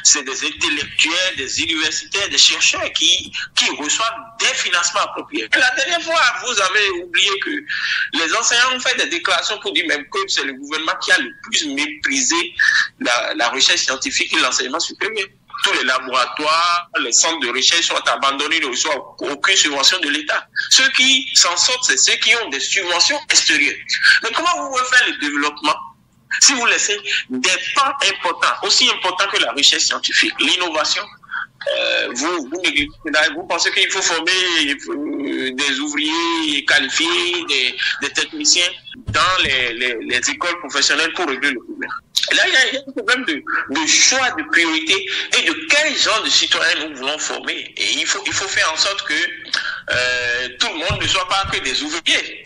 c'est des intellectuels, des universitaires, des chercheurs qui reçoivent des financements appropriés. La dernière fois, vous avez oublié que les enseignants ont fait des déclarations pour dire même que c'est le gouvernement qui a le plus méprisé la recherche scientifique et l'enseignement supérieur. Tous les laboratoires, les centres de recherche sont abandonnés, ne reçoivent aucune subvention de l'État. Ceux qui s'en sortent, c'est ceux qui ont des subventions extérieures. Mais comment vous pouvez faire le développement si vous laissez des pans importants, aussi importants que la recherche scientifique, l'innovation? Vous pensez qu'il faut former des ouvriers qualifiés, des techniciens dans les écoles professionnelles pour régler le problème. Là, il y a un problème de choix de priorité et de quel genre de citoyens nous voulons former. Et il faut faire en sorte que tout le monde ne soit pas que des ouvriers.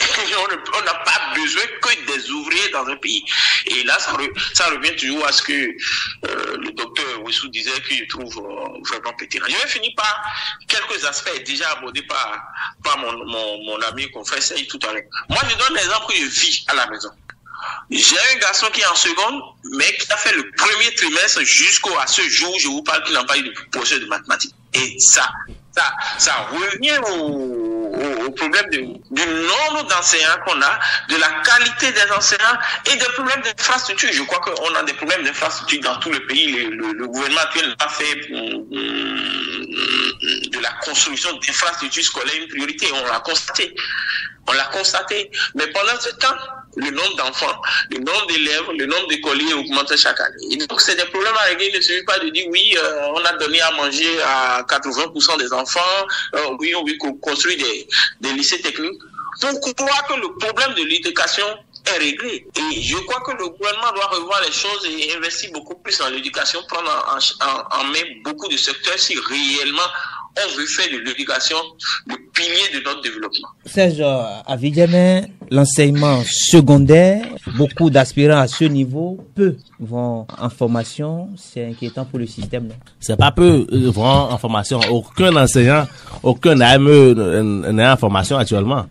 On n'a pas besoin que des ouvriers dans un pays. Et là, ça revient toujours à ce que le docteur Ouessou disait, que je trouve vraiment pétillant. Je vais finir par quelques aspects déjà abordés par mon ami confrère Saïd tout à l'heure. Moi, je donne l'exemple que je vis à la maison. J'ai un garçon qui est en seconde, mais qui a fait le premier trimestre jusqu'à ce jour, je vous parle, qu'il n'a pas eu de projet de mathématiques. Et ça revient au problème du nombre d'enseignants qu'on a, de la qualité des enseignants et des problèmes d'infrastructure. Je crois qu'on a des problèmes d'infrastructure dans tout le pays. Le gouvernement actuel n'a pas fait de la construction d'infrastructures scolaires une priorité. On l'a constaté. Mais pendant ce temps, le nombre d'enfants, le nombre d'élèves, le nombre d'écoliers augmente chaque année. Et donc, c'est des problèmes à régler. Il ne suffit pas de dire, oui, on a donné à manger à 80% des enfants, oui, on veut construire des lycées techniques. Pour croire que le problème de l'éducation est réglé. Et je crois que le gouvernement doit revoir les choses et investir beaucoup plus dans l'éducation, prendre en main beaucoup de secteurs si réellement on veut faire de l'éducation le pilier de notre développement. Serge, à Vidjamé, l'enseignement secondaire, beaucoup d'aspirants à ce niveau, peu vont en formation. C'est inquiétant pour le système, non? C'est pas peu vont en formation. Aucun enseignant, aucun AME n'est en formation actuellement.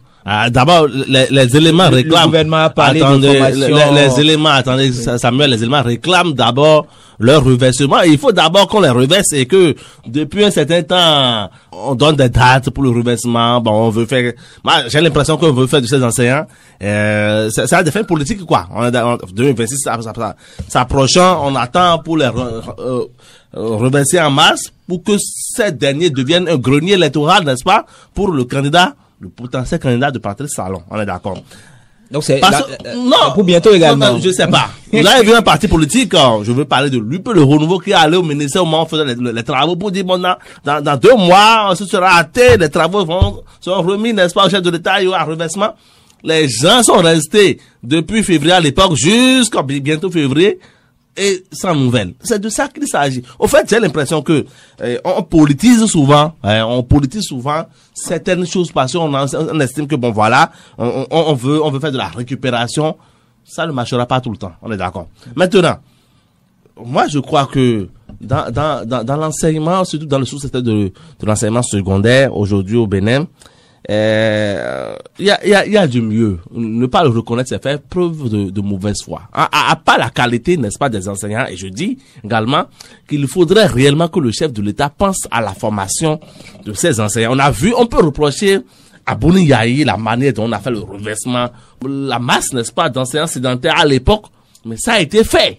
D'abord, les éléments réclament. Le gouvernement a parlé attendez, de formation. Les éléments, attendez, Samuel, les éléments réclament d'abord leur reversement. Il faut d'abord qu'on les reverse et que depuis un certain temps, on donne des dates pour le reversement. Bon, on veut faire. Moi, j'ai l'impression qu'on veut faire de ces enseignants. C'est à des fins politiques, quoi. On est en 2026, s'approchant, on attend pour les reverser en masse pour que ces derniers deviennent un grenier électoral, n'est-ce pas, pour le candidat. Le potentiel candidat de Patrice Talon, on est d'accord. Donc c'est non, pour bientôt également. Non, je sais pas. Là, il y a un parti politique. Je veux parler de l'UP, le renouveau qui est allé au ministère au moment où on faisait les travaux pour dire bon dans 2 mois, ce sera hâté, les travaux seront remis, n'est-ce pas, au chef de l'État, il y aura un reversement. Les gens sont restés depuis février à l'époque jusqu'à bientôt février. Et sans nouvelles. C'est de ça qu'il s'agit. Au fait, j'ai l'impression que on politise souvent certaines choses parce qu'on estime que bon voilà, on veut faire de la récupération. Ça ne marchera pas tout le temps. On est d'accord. Maintenant, moi je crois que dans l'enseignement, surtout dans le sous-secteur de l'enseignement secondaire aujourd'hui au Bénin, il y a du mieux. Ne pas le reconnaître, c'est faire preuve de mauvaise foi. À pas la qualité, n'est-ce pas, des enseignants. Et je dis également qu'il faudrait réellement que le chef de l'État pense à la formation de ces enseignants. On a vu, on peut reprocher à Boni Yahi la manière dont on a fait le reversement, la masse, n'est-ce pas, d'enseignants sédentaires à l'époque. Mais ça a été fait.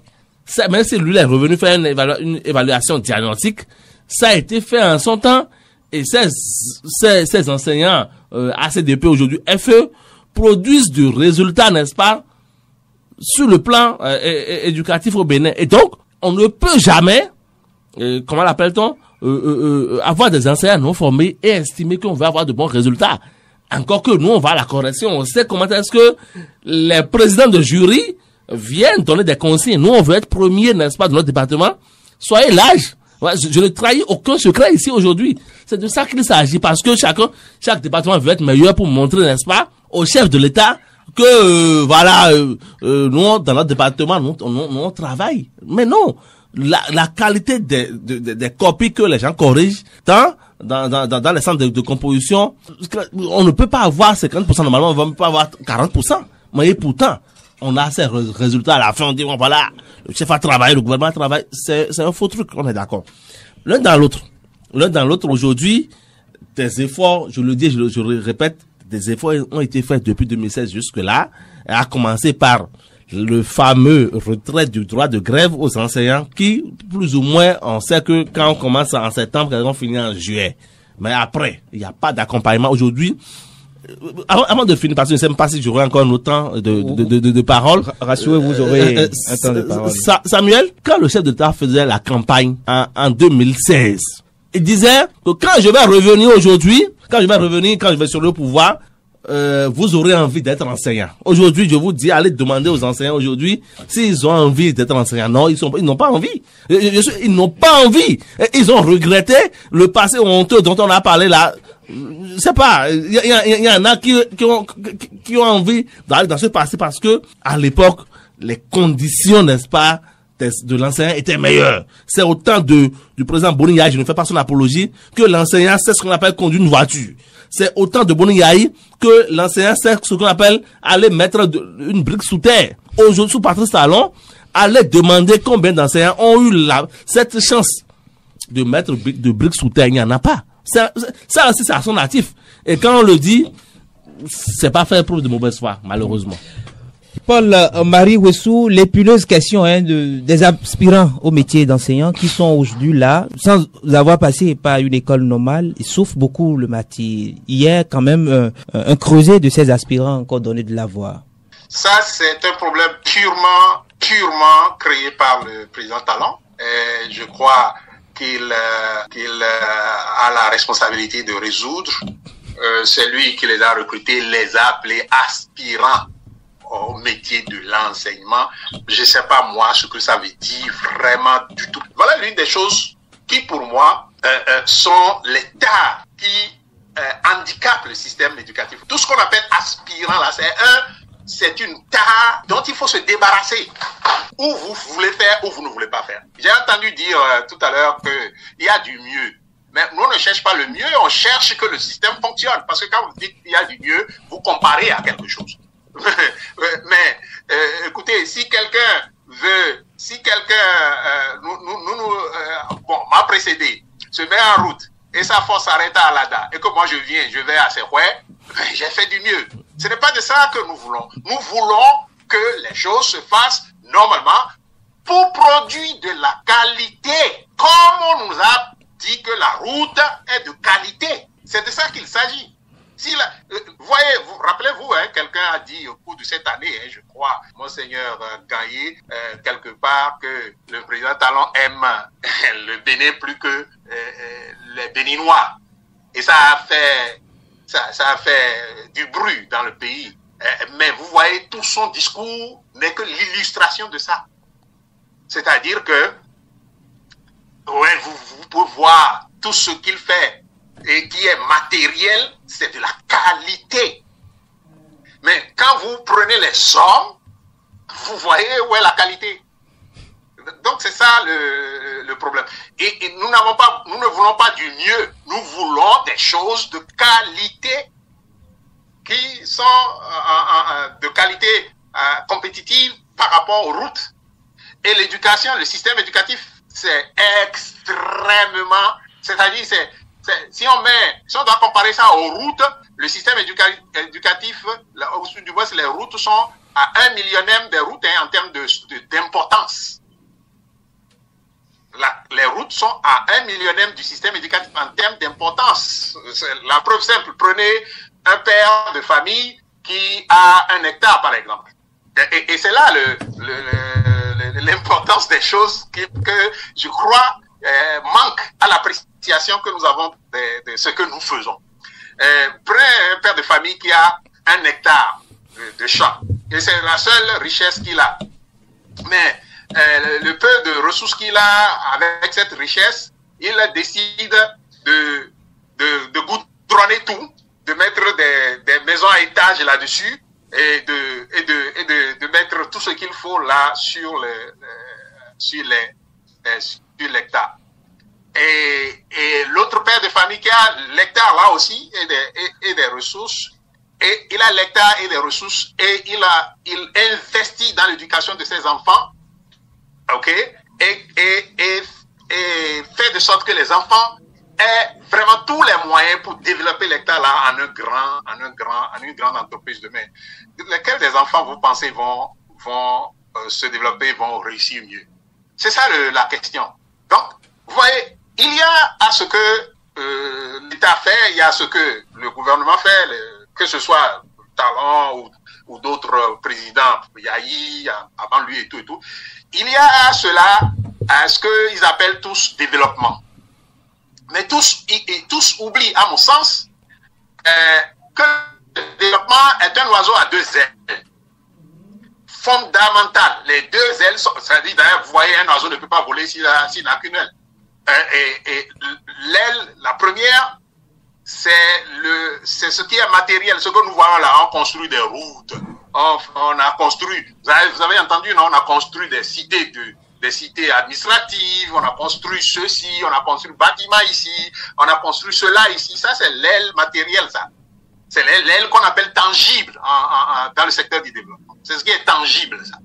Même si lui est revenu faire une évaluation diagnostique, ça a été fait en son temps. Et ces enseignants ACDP aujourd'hui, FE, produisent du résultat, n'est-ce pas, sur le plan éducatif au Bénin. Et donc, on ne peut jamais, comment l'appelle-t-on, avoir des enseignants non formés et estimer qu'on va avoir de bons résultats. Encore que nous, on va à la correction. On sait comment est-ce que les présidents de jury viennent donner des consignes. Nous, on veut être premiers, n'est-ce pas, de notre département. Soyez larges. Ouais, je ne trahis aucun secret ici aujourd'hui. C'est de ça qu'il s'agit parce que chaque département veut être meilleur pour montrer, n'est-ce pas, au chef de l'État que nous dans notre département nous on travaille. Mais non, la qualité des copies que les gens corrigent tant dans les centres de composition, on ne peut pas avoir 50%, normalement on ne va pas avoir 40%. Mais pourtant, on a ces résultats à la fin, on dit bon voilà, le chef a travaillé, le gouvernement a travaillé, c'est un faux truc, on est d'accord. L'un dans l'autre aujourd'hui, des efforts, je le dis, je le répète, des efforts ont été faits depuis 2016 jusque-là, à commencer par le fameux retrait du droit de grève aux enseignants qui, plus ou moins, on sait que quand on commence en septembre, on finit en juillet. Mais après, il n'y a pas d'accompagnement. Aujourd'hui, avant de finir, parce que je ne sais même pas si j'aurai encore un autre temps de parole. Rassurez-vous, vous aurez un temps de parole. Samuel, quand le chef d'État faisait la campagne en 2016, il disait que quand je vais revenir aujourd'hui, quand je vais sur le pouvoir, vous aurez envie d'être enseignant. Aujourd'hui, je vous dis, allez demander aux enseignants aujourd'hui s'ils ont envie d'être enseignants. Non, ils n'ont pas envie. Ils n'ont pas envie. Ils ont regretté le passé honteux dont on a parlé là. Je sais pas, il y en a qui ont envie d'aller dans ce passé parce que à l'époque, les conditions, n'est-ce pas, de l'enseignant étaient meilleures. C'est au temps du président Boni Yahi, je ne fais pas son apologie, que l'enseignant sait ce qu'on appelle conduire une voiture. C'est au temps de Boni Yahi que l'enseignant sait ce qu'on appelle aller mettre une brique sous terre. Aujourd'hui, sous Patrice Talon, aller demander combien d'enseignants ont eu cette chance de mettre de briques sous terre. Il n'y en a pas. Ça aussi, c'est à son natif. Et quand on le dit, c'est pas faire preuve de mauvaise foi, malheureusement. Paul-Marie Wessou, l'épineuse question des aspirants au métier d'enseignant qui sont aujourd'hui là, sans avoir passé par une école normale, ils souffrent beaucoup le métier. Il y a quand même un creuset de ces aspirants encore donné de la voix. Ça, c'est un problème purement créé par le président Talon. Et je crois qu'il a la responsabilité de résoudre. C'est lui qui les a recrutés, les a appelés aspirants au métier de l'enseignement. Je ne sais pas moi ce que ça veut dire vraiment du tout. Voilà l'une des choses qui pour moi sont les tares qui handicapent le système éducatif. Tout ce qu'on appelle aspirant là, c'est une tare dont il faut se débarrasser. Ou vous voulez faire ou vous ne voulez pas faire. J'ai entendu dire tout à l'heure qu'il y a du mieux. Mais nous, on ne cherche pas le mieux, on cherche que le système fonctionne. Parce que quand vous dites qu'il y a du mieux, vous comparez à quelque chose. Mais écoutez, si quelqu'un m'a précédé, se met en route et sa force s'arrête à Alada et que moi je vais à Sehoué, j'ai fait du mieux. Ce n'est pas de ça que nous voulons. Nous voulons que les choses se fassent normalement pour produire de la qualité, comme on nous a dit que la route est de qualité. C'est de ça qu'il s'agit. Rappelez-vous, quelqu'un a dit au cours de cette année, je crois, Monseigneur Gaillé, quelque part, que le président Talon aime le Bénin plus que les Béninois. Et ça a fait du bruit dans le pays. Mais vous voyez, tout son discours n'est que l'illustration de ça. C'est-à-dire que vous pouvez voir tout ce qu'il fait et qui est matériel, c'est de la qualité. Mais quand vous prenez les hommes, vous voyez où est la qualité. Donc c'est ça le problème. Et nous ne voulons pas du mieux. Nous voulons des choses de qualité qui sont de qualité compétitive par rapport aux routes. Et l'éducation, le système éducatif, c'est extrêmement, c'est-à-dire si on doit comparer ça aux routes, le système éducatif, du moins les routes sont à 1 millionième des routes en termes d'importance. Les routes sont à 1 millionième du système éducatif en termes d'importance. La preuve simple, prenez un père de famille qui a 1 hectare par exemple. Et c'est là l'importance des choses que je crois manque à l'appréciation que nous avons de ce que nous faisons. Prenez un père de famille qui a 1 hectare de champ et c'est la seule richesse qu'il a. Mais le peu de ressources qu'il a avec cette richesse, il décide de goudronner tout, de mettre des maisons à étage là-dessus et de mettre tout ce qu'il faut là sur l'hectare. Et l'autre père de famille qui a l'hectare là aussi et des ressources, et il a l'hectare et des ressources et il investit dans l'éducation de ses enfants, ok, et fait de sorte que les enfants aient vraiment tous les moyens pour développer l'hectare là en une grande entreprise demain. Lesquels des enfants vous pensez vont se développer, vont réussir mieux? C'est ça la question. Donc, vous voyez, il y a à ce que l'État fait, il y a ce que le gouvernement fait, que ce soit Talon ou d'autres présidents, Yahi, avant lui et tout. Il y a à cela, à ce qu'ils appellent tous développement. Mais tous oublient, à mon sens, que le développement est un oiseau à 2 ailes. Fondamental. Les 2 ailes, c'est-à-dire, d'ailleurs, vous voyez, un oiseau ne peut pas voler s'il n'a qu'une aile. Et l'aile, la première, c'est ce qui est matériel, ce que nous voyons là. On construit des routes, on a construit, vous avez entendu, non? On a construit des cités administratives, on a construit ceci, on a construit bâtiment ici, on a construit cela ici. Ça, c'est l'aile matérielle, ça. C'est l'aile qu'on appelle tangible dans le secteur du développement. C'est ce qui est tangible, ça.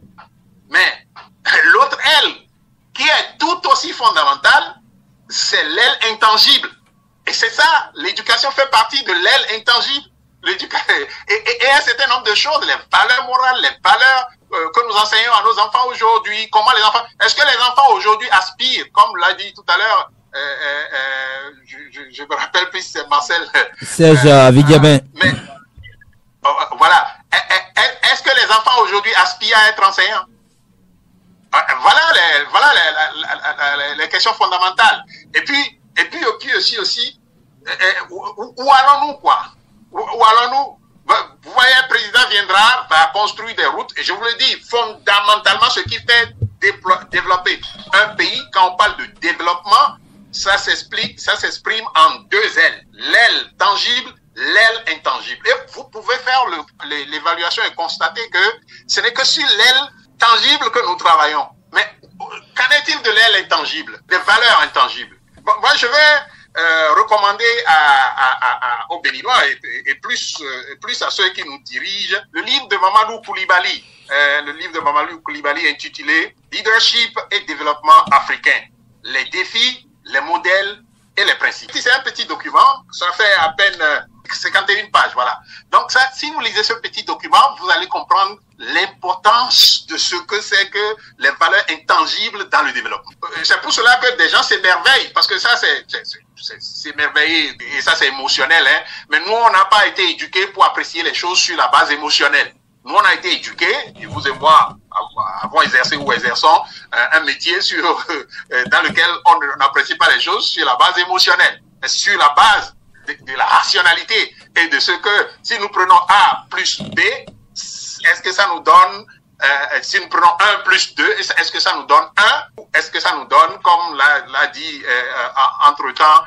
Mais l'autre aile, qui est tout aussi fondamentale, c'est l'aile intangible. Et c'est ça, l'éducation fait partie de l'aile intangible. Et un certain nombre de choses, les valeurs morales, les valeurs que nous enseignons à nos enfants aujourd'hui, comment les enfants, est-ce que les enfants aujourd'hui aspirent, comme l'a dit tout à l'heure, je me rappelle plus, c'est Marcel. Serge Vidiabin. Mais voilà, Est-ce que les enfants aujourd'hui aspirent à être enseignants? Voilà les questions fondamentales. Et puis aussi, où allons-nous, quoi? Où allons-nous? Vous voyez, un président viendra, va construire des routes, et je vous le dis, fondamentalement, ce qui fait développer un pays, quand on parle de développement, ça s'exprime en deux ailes. L'aile tangible, l'aile intangible. Et vous pouvez faire l'évaluation et constater que ce n'est que sur l'aile tangible que nous travaillons. Mais qu'en est-il de l'aile intangible, des valeurs intangibles? Bon, moi, je vais recommander aux Béninois et plus à ceux qui nous dirigent le livre de Mamadou Koulibaly. Le livre de Mamadou Koulibaly intitulé Leadership et développement africain. Les défis, les modèles et les principes. C'est un petit document, ça fait à peine 51 pages, voilà. Donc ça, si vous lisez ce petit document, vous allez comprendre l'importance de ce que c'est que les valeurs intangibles dans le développement. C'est pour cela que des gens s'émerveillent, parce que ça, c'est merveilleux, et ça, c'est émotionnel, hein. Mais nous, on n'a pas été éduqués pour apprécier les choses sur la base émotionnelle. Nous, on a été éduqués, et vous et moi avons exercé ou exerçons un métier dans lequel on n'apprécie pas les choses sur la base émotionnelle, mais sur la base de la rationalité et de ce que si nous prenons A plus B, est-ce que ça nous donne, si nous prenons 1 plus 2, est-ce que ça nous donne 1 ou est-ce que ça nous donne, comme l'a dit entre-temps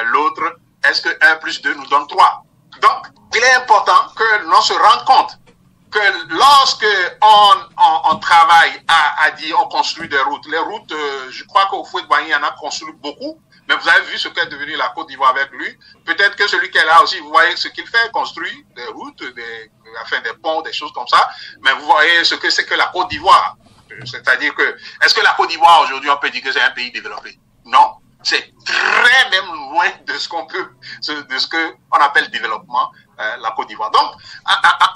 l'autre, est-ce que 1 plus 2 nous donne 3? Donc, il est important que l'on se rende compte que lorsque on travaille à dire, on construit des routes. Les routes, je crois qu'au Houphouët-Boigny en a construit beaucoup, mais vous avez vu ce qu'est devenu la Côte d'Ivoire avec lui. Peut-être que celui qui est là aussi, vous voyez ce qu'il fait, construit des routes, des ponts, des choses comme ça, mais vous voyez ce que c'est que la Côte d'Ivoire. C'est-à-dire que, est-ce que la Côte d'Ivoire aujourd'hui, on peut dire que c'est un pays développé? Non. C'est très même loin de ce qu'on appelle développement, la Côte d'Ivoire. Donc,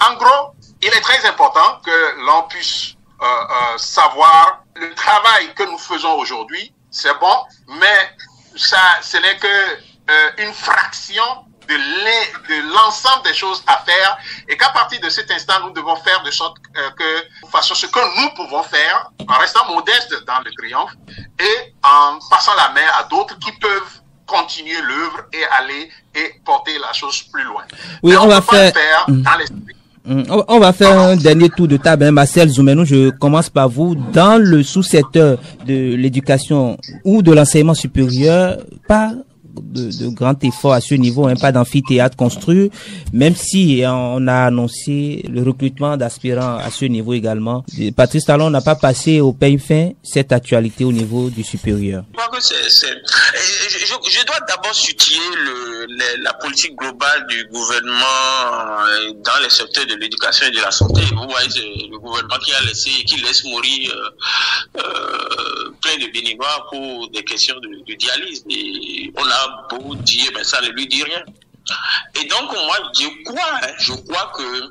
en gros, il est très important que l'on puisse savoir le travail que nous faisons aujourd'hui, c'est bon, mais ça, ce n'est que une fraction de l'ensemble des choses à faire, et qu'à partir de cet instant, nous devons faire de sorte que nous fassions ce que nous pouvons faire, en restant modestes dans le triomphe, et en passant la main à d'autres qui peuvent continuer l'œuvre et aller et porter la chose plus loin. Oui, mais on va faire dans l'esprit. On va faire un dernier tour de table, hein. Marcel Zoumeno, je commence par vous. Dans le sous-secteur de l'éducation ou de l'enseignement supérieur, pas de grand effort à ce niveau, hein, pas d'amphithéâtre construit, même si on a annoncé le recrutement d'aspirants à ce niveau également. Patrice Talon n'a pas passé au peigne fin cette actualité au niveau du supérieur. Je dois d'abord situer la politique globale du gouvernement dans les secteurs de l'éducation et de la santé. Vous voyez, c'est le gouvernement qui laisse mourir plein de Béninois pour des questions de dialyse. Et on a beau dire, mais ça ne lui dit rien. Et donc, moi, je crois que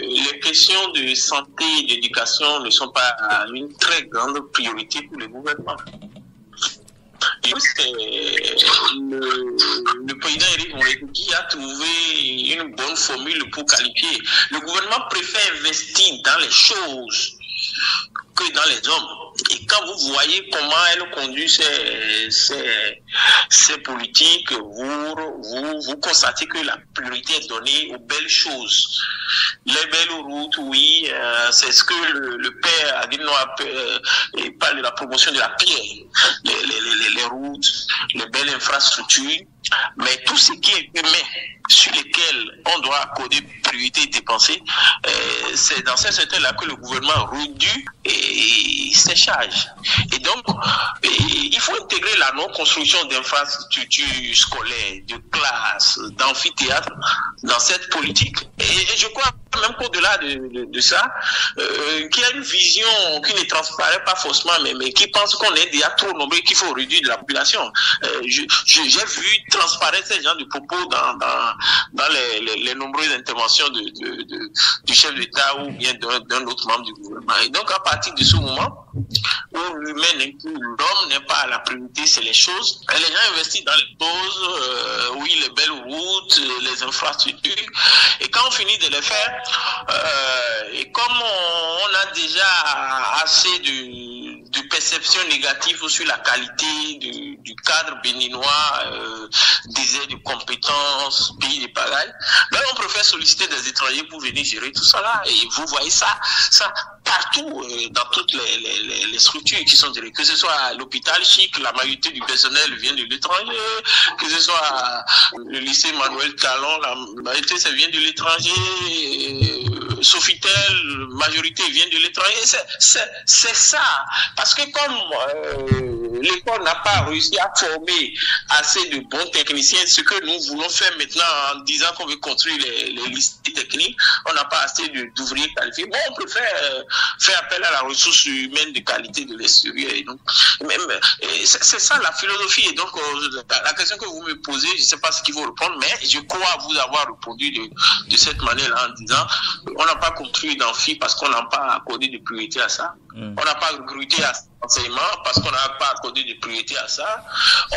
les questions de santé et d'éducation ne sont pas une très grande priorité pour le gouvernement. Et c'est le président Éric Molékou qui a trouvé une bonne formule pour qualifier. Le gouvernement préfère investir dans les choses que dans les hommes. Et quand vous voyez comment elle conduit ses politiques, vous constatez que la priorité est donnée aux belles choses. Les belles routes, oui, c'est ce que le père Adino parle de la promotion de la pierre, les routes, les belles infrastructures, mais tout ce qui est humain, sur lesquels on doit accorder priorité et dépenser, c'est dans ce secteur-là que le gouvernement réduit ses charges. Et donc, il faut intégrer la non-construction d'infrastructures scolaires, de classes, d'amphithéâtres dans cette politique. Et je crois même qu'au-delà de ça, qui a une vision qui ne transparaît pas faussement, mais qui pense qu'on est déjà trop nombreux, qu'il faut réduire de la population. J'ai vu transparaître ces gens de propos dans les nombreuses interventions du chef d'État ou bien d'un autre membre du gouvernement. Et donc, à partir de ce moment où l'homme n'est pas à la priorité, c'est les choses. Et les gens investissent dans les choses, oui, les belles routes, les infrastructures. Et quand on finit de les faire, et comme on a déjà assez de perceptions négatives sur la qualité du cadre béninois, des aides de compétences, pays de pagaille, ben on préfère solliciter des étrangers pour venir gérer tout ça là. Et vous voyez ça partout, dans toutes les structures qui sont directes, que ce soit à l'hôpital chic, la majorité du personnel vient de l'étranger, que ce soit le lycée Manuel Talon, la majorité ça vient de l'étranger, Sofitel, majorité vient de l'étranger. C'est ça. Parce que comme l'école n'a pas réussi à former assez de bons techniciens, ce que nous voulons faire maintenant en disant qu'on veut construire les lycées techniques, on n'a pas assez d'ouvriers qualifiés. Bon, on préfère faire appel à la ressource humaine de qualité de l'extérieur. C'est ça la philosophie. Et donc, la question que vous me posez, je ne sais pas ce qu'il faut répondre, mais je crois vous avoir répondu de cette manière-là en disant on n'a pas construit d'amphi parce qu'on n'a pas accordé de priorité à ça. On n'a pas recruté à l'enseignement parce qu'on n'a pas accordé de priorité à ça.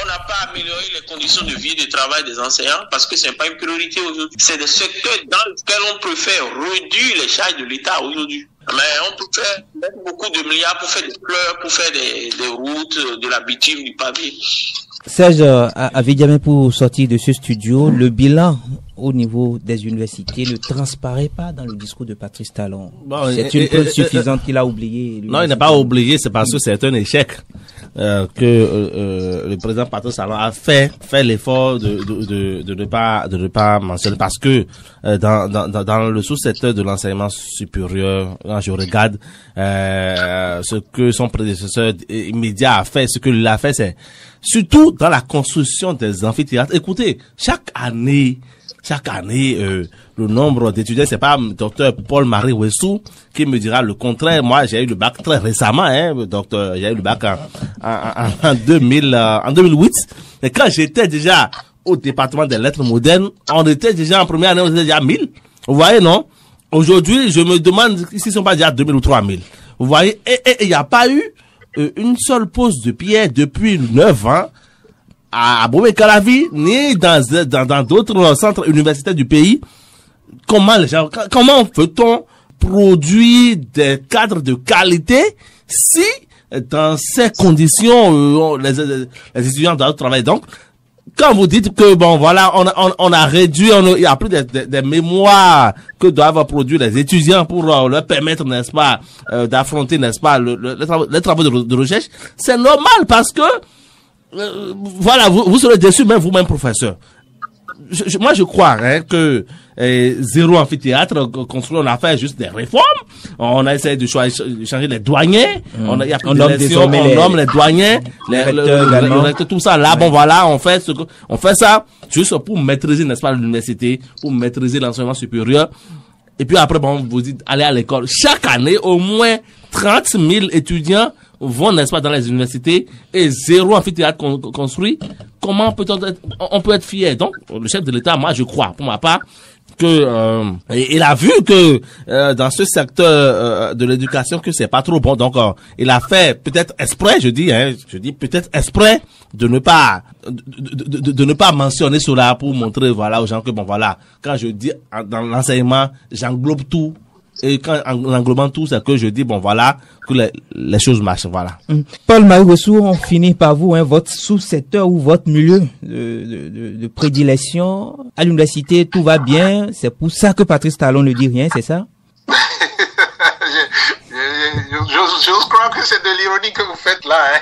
On n'a pas amélioré les conditions de vie et de travail des enseignants parce que ce n'est pas une priorité aujourd'hui. C'est des secteurs dans lesquels on préfère réduire les charges de l'État aujourd'hui. Mais on peut mettre beaucoup de milliards pour faire des fleurs, pour faire des routes, de la bitume, du pavé. Serge Avidiamé, pour sortir de ce studio, le bilan au niveau des universités ne transparaît pas dans le discours de Patrice Talon. Bon, c'est une preuve suffisante qu'il a oublié. Non, il n'a pas oublié, c'est parce que c'est un échec que le président Patrice Talon a fait l'effort de ne pas mentionner, parce que dans le sous-secteur de l'enseignement supérieur, quand je regarde ce que son prédécesseur immédiat a fait, ce que il a fait, c'est surtout dans la construction des amphithéâtres. Écoutez, chaque année, le nombre d'étudiants, c'est pas docteur Paul-Marie Wessou qui me dira le contraire. Moi, j'ai eu le bac très récemment, docteur, j'ai eu le bac en 2008. Et quand j'étais déjà au département des lettres modernes, on était déjà en première année, on était déjà à 1000. Vous voyez, non? Aujourd'hui, je me demande s'ils sont pas déjà à 2000 ou 3000. Vous voyez? Et il n'y a pas eu une seule pose de pierre depuis 9 ans à Bobé-Calavi, ni dans d'autres centres universitaires du pays. Comment peut-on produire des cadres de qualité si, dans ces conditions, les étudiants doivent travailler? Donc, quand vous dites que bon voilà, on a réduit, il y a plus des mémoires que doivent produire les étudiants pour leur permettre, n'est-ce pas, d'affronter, n'est-ce pas, les travaux de recherche, c'est normal parce que voilà, vous serez déçus, même vous-même professeur. Moi je crois que zéro amphithéâtre construit, on a fait juste des réformes, on a essayé de changer les douaniers, on nomme les douaniers, les tout ça là, bon voilà, on fait ça juste pour maîtriser, n'est-ce pas, l'université, pour maîtriser l'enseignement supérieur. Et puis après, bon, vous dites, allez à l'école. Chaque année, au moins 30 000 étudiants vont, n'est-ce pas, dans les universités et zéro amphithéâtre construit. Comment on peut être fier? Donc, le chef de l'État, moi, je crois, pour ma part, que il a vu que dans ce secteur de l'éducation que c'est pas trop bon. Donc, il a fait peut-être exprès, je dis peut-être exprès de ne pas mentionner cela pour montrer, voilà, aux gens que bon, voilà, quand je dis dans l'enseignement, j'englobe tout. Et quand en englobant tout, c'est que je dis, bon voilà, que les choses marchent, voilà. Paul-Marie Wessou, on finit par vous, votre sous-secteur ou votre milieu de prédilection. À l'université, tout va bien. C'est pour ça que Patrice Talon ne dit rien, c'est ça? Je crois que c'est de l'ironie que vous faites là.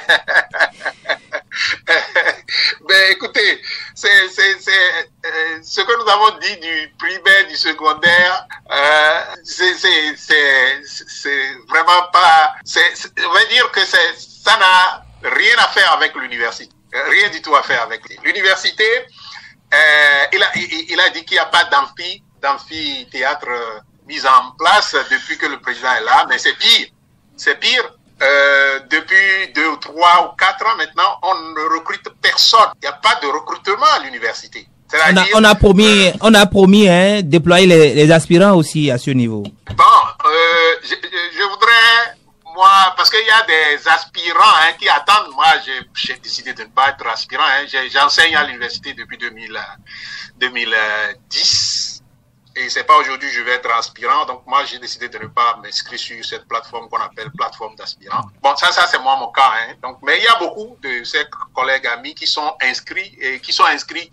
Ben écoutez, c'est ce que nous avons dit du primaire, du secondaire, c'est vraiment pas, on va dire que ça n'a rien à faire avec l'université, rien du tout à faire avec l'université. Il a dit qu'il n'y a pas d'amphithéâtre mises en place depuis que le président est là, mais c'est pire. C'est pire. Depuis 2 ou 3 ou 4 ans maintenant, on ne recrute personne. Il n'y a pas de recrutement à l'université. On a promis déployer les aspirants aussi à ce niveau. Bon, je voudrais, moi, parce qu'il y a des aspirants qui attendent. Moi, j'ai décidé de ne pas être aspirant. J'enseigne à l'université depuis 2010. Et c'est pas aujourd'hui que je vais être aspirant. Donc, moi, j'ai décidé de ne pas m'inscrire sur cette plateforme qu'on appelle plateforme d'aspirants. Bon, ça, c'est moi, mon cas, Donc, mais il y a beaucoup de ces collègues amis qui sont inscrits qui sont inscrits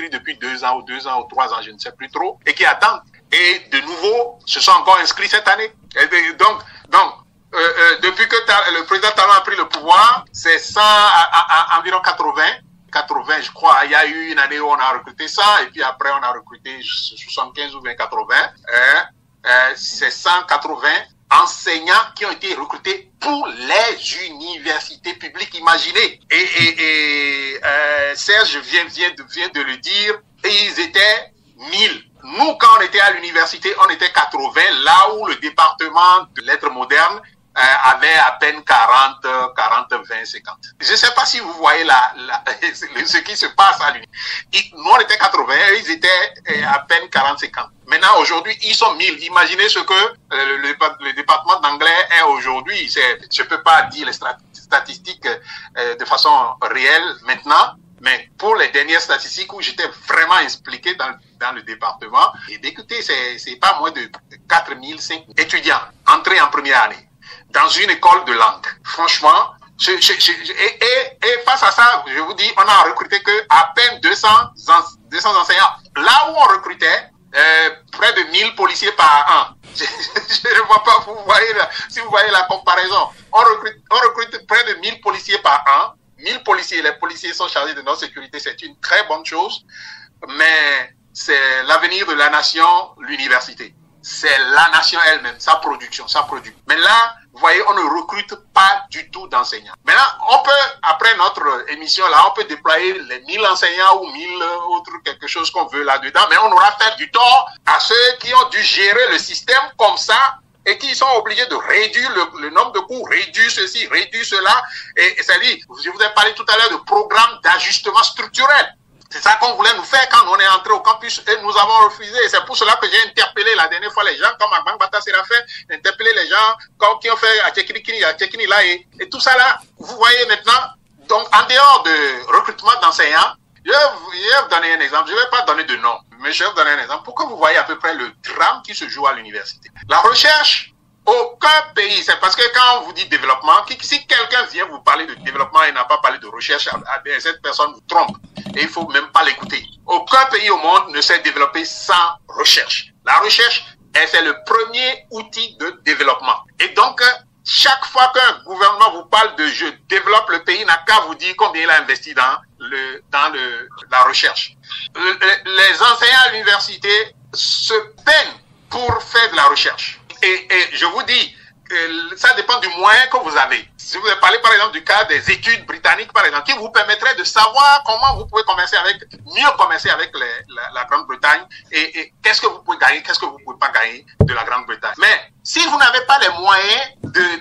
depuis 2 ans ou 3 ans, je ne sais plus trop, et qui attendent. Et de nouveau, se sont encore inscrits cette année. Et donc, depuis que le président Talon a pris le pouvoir, c'est environ 80, je crois. Il y a eu une année où on a recruté 100 et puis après on a recruté 75 ou 20, 80. C'est 180 enseignants qui ont été recrutés pour les universités publiques, imaginez. Et Serge vient de le dire, et ils étaient 1000. Nous, quand on était à l'université, on était 80, là où le département de lettres modernes avait à peine 40, 20, 50. Je ne sais pas si vous voyez ce qui se passe à l'université. Nous, on était 80, ils étaient à peine 40, 50. Maintenant, aujourd'hui, ils sont 1000. Imaginez ce que le département d'anglais est aujourd'hui. Je ne peux pas dire les statistiques de façon réelle maintenant, mais pour les dernières statistiques où j'étais vraiment impliqué dans le département, et écoutez, c'est pas moins de 4000, 5000 étudiants entrés en première année dans une école de langue. Franchement, et face à ça, je vous dis, on a recruté que à peine 200 enseignants. Là où on recrutait près de 1000 policiers par an. Je ne vois pas, si vous voyez la comparaison. On recrute près de 1000 policiers par an. 1000 policiers, les policiers sont chargés de notre sécurité, c'est une très bonne chose, mais c'est l'avenir de la nation, l'université. C'est la nation elle-même, sa production, ça produit. Mais là, vous voyez, on ne recrute pas du tout d'enseignants. Maintenant, on peut, après notre émission là, on peut déployer les 1000 enseignants ou 1000 autres, quelque chose qu'on veut là-dedans, mais on aura fait du tort à ceux qui ont dû gérer le système comme ça, et qui sont obligés de réduire le nombre de cours, réduire ceci, réduire cela. Et c'est-à-dire, je vous ai parlé tout à l'heure de programme d'ajustement structurel. C'est ça qu'on voulait nous faire quand on est entré au campus et nous avons refusé. C'est pour cela que j'ai interpellé la dernière fois les gens, comme Agbang Bata Séraphin, interpellé les gens qui ont fait à Tchekini là et tout ça là. Vous voyez maintenant, donc en dehors de recrutement d'enseignants, je vais vous donner un exemple. Je ne vais pas donner de nom, mais je vais vous donner un exemple pour que vous voyez à peu près le drame qui se joue à l'université. La recherche, aucun pays, c'est parce que quand on vous dit développement, si quelqu'un vient vous parler de développement et n'a pas parlé de recherche, cette personne vous trompe. Et il faut même pas l'écouter. Aucun pays au monde ne s'est développé sans recherche. La recherche, c'est le premier outil de développement. Et donc, chaque fois qu'un gouvernement vous parle de je développe le pays, n'a qu'à vous dire combien il a investi dans la recherche. Les enseignants à l'université se peinent pour faire de la recherche. Et je vous dis, ça dépend du moyen que vous avez. Si vous avez parlé par exemple du cas des études britanniques par exemple, qui vous permettraient de savoir comment vous pouvez mieux commercer avec la Grande-Bretagne et qu'est-ce que vous pouvez gagner, qu'est-ce que vous ne pouvez pas gagner de la Grande-Bretagne. Mais si vous n'avez pas les moyens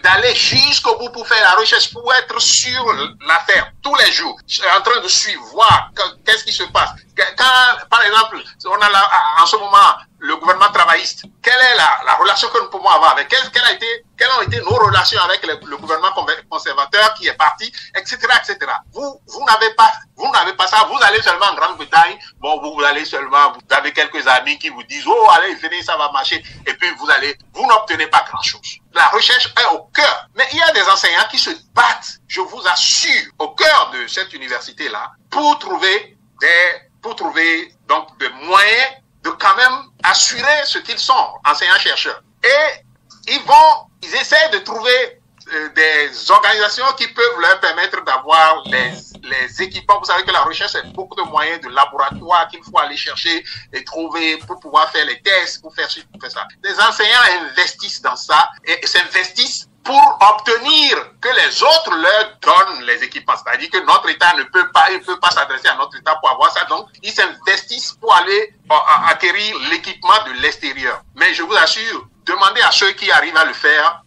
d'aller jusqu'au bout pour faire la recherche, pour être sur l'affaire tous les jours, en train de suivre, voir qu'est-ce qui se passe. Quand, par exemple, on a là, en ce moment le gouvernement travailliste, quelle est la relation que nous pouvons avoir avec quelles ont été nos relations avec le gouvernement conservateur qui est parti, etc., etc. Vous n'avez pas ça, vous allez seulement en Grande-Bretagne, bon, vous avez quelques amis qui vous disent, oh, allez, venez, ça va marcher, et puis vous n'obtenez pas grand-chose. La recherche est au cœur, mais il y a des enseignants qui se battent, je vous assure, au cœur de cette université-là, pour trouver donc des moyens de quand même assurer ce qu'ils sont, enseignants-chercheurs. Et ils essaient de trouver des organisations qui peuvent leur permettre d'avoir les équipements. Vous savez que la recherche, c'est beaucoup de moyens de laboratoire qu'il faut aller chercher et trouver pour pouvoir faire les tests, pour faire ci, pour faire ça. Les enseignants investissent dans ça et s'investissent pour obtenir que les autres leur donnent les équipements. C'est-à-dire que notre État ne peut pas s'adresser à notre État pour avoir ça. Donc, ils s'investissent pour aller acquérir l'équipement de l'extérieur. Mais je vous assure, demandez à ceux qui arrivent à le faire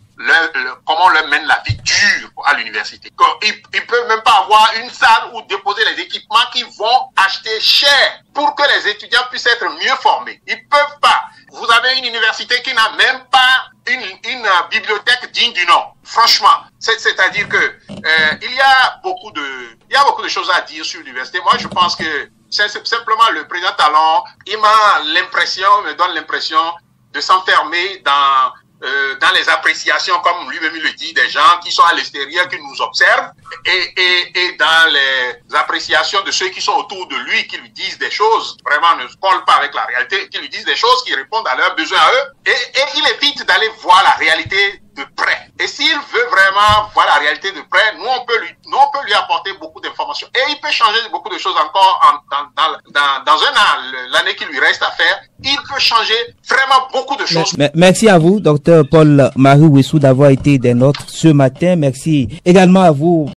comment on leur mène la vie dure à l'université. Ils peuvent même pas avoir une salle où déposer les équipements qu'ils vont acheter cher pour que les étudiants puissent être mieux formés. Ils peuvent pas. Vous avez une université qui n'a même pas une bibliothèque digne du nom. Franchement, c'est-à-dire que il y a beaucoup de choses à dire sur l'université. Moi, je pense que c'est simplement le président Talon. Il me donne l'impression de s'enfermer dans les appréciations, comme lui-même le dit, des gens qui sont à l'extérieur, qui nous observent, et dans les appréciations de ceux qui sont autour de lui, qui lui disent des choses vraiment ne se collent pas avec la réalité, qui lui disent des choses qui répondent à leurs besoins à eux, et il évite d'aller voir la réalité de près. Et s'il veut vraiment voir la réalité de près, nous on peut lui apporter beaucoup d'informations. Et il peut changer beaucoup de choses encore dans un an, l'année qui lui reste à faire. Il peut changer vraiment beaucoup de choses. Merci à vous, Dr Paul Marie Ouessou, d'avoir été des nôtres ce matin. Merci également à vous,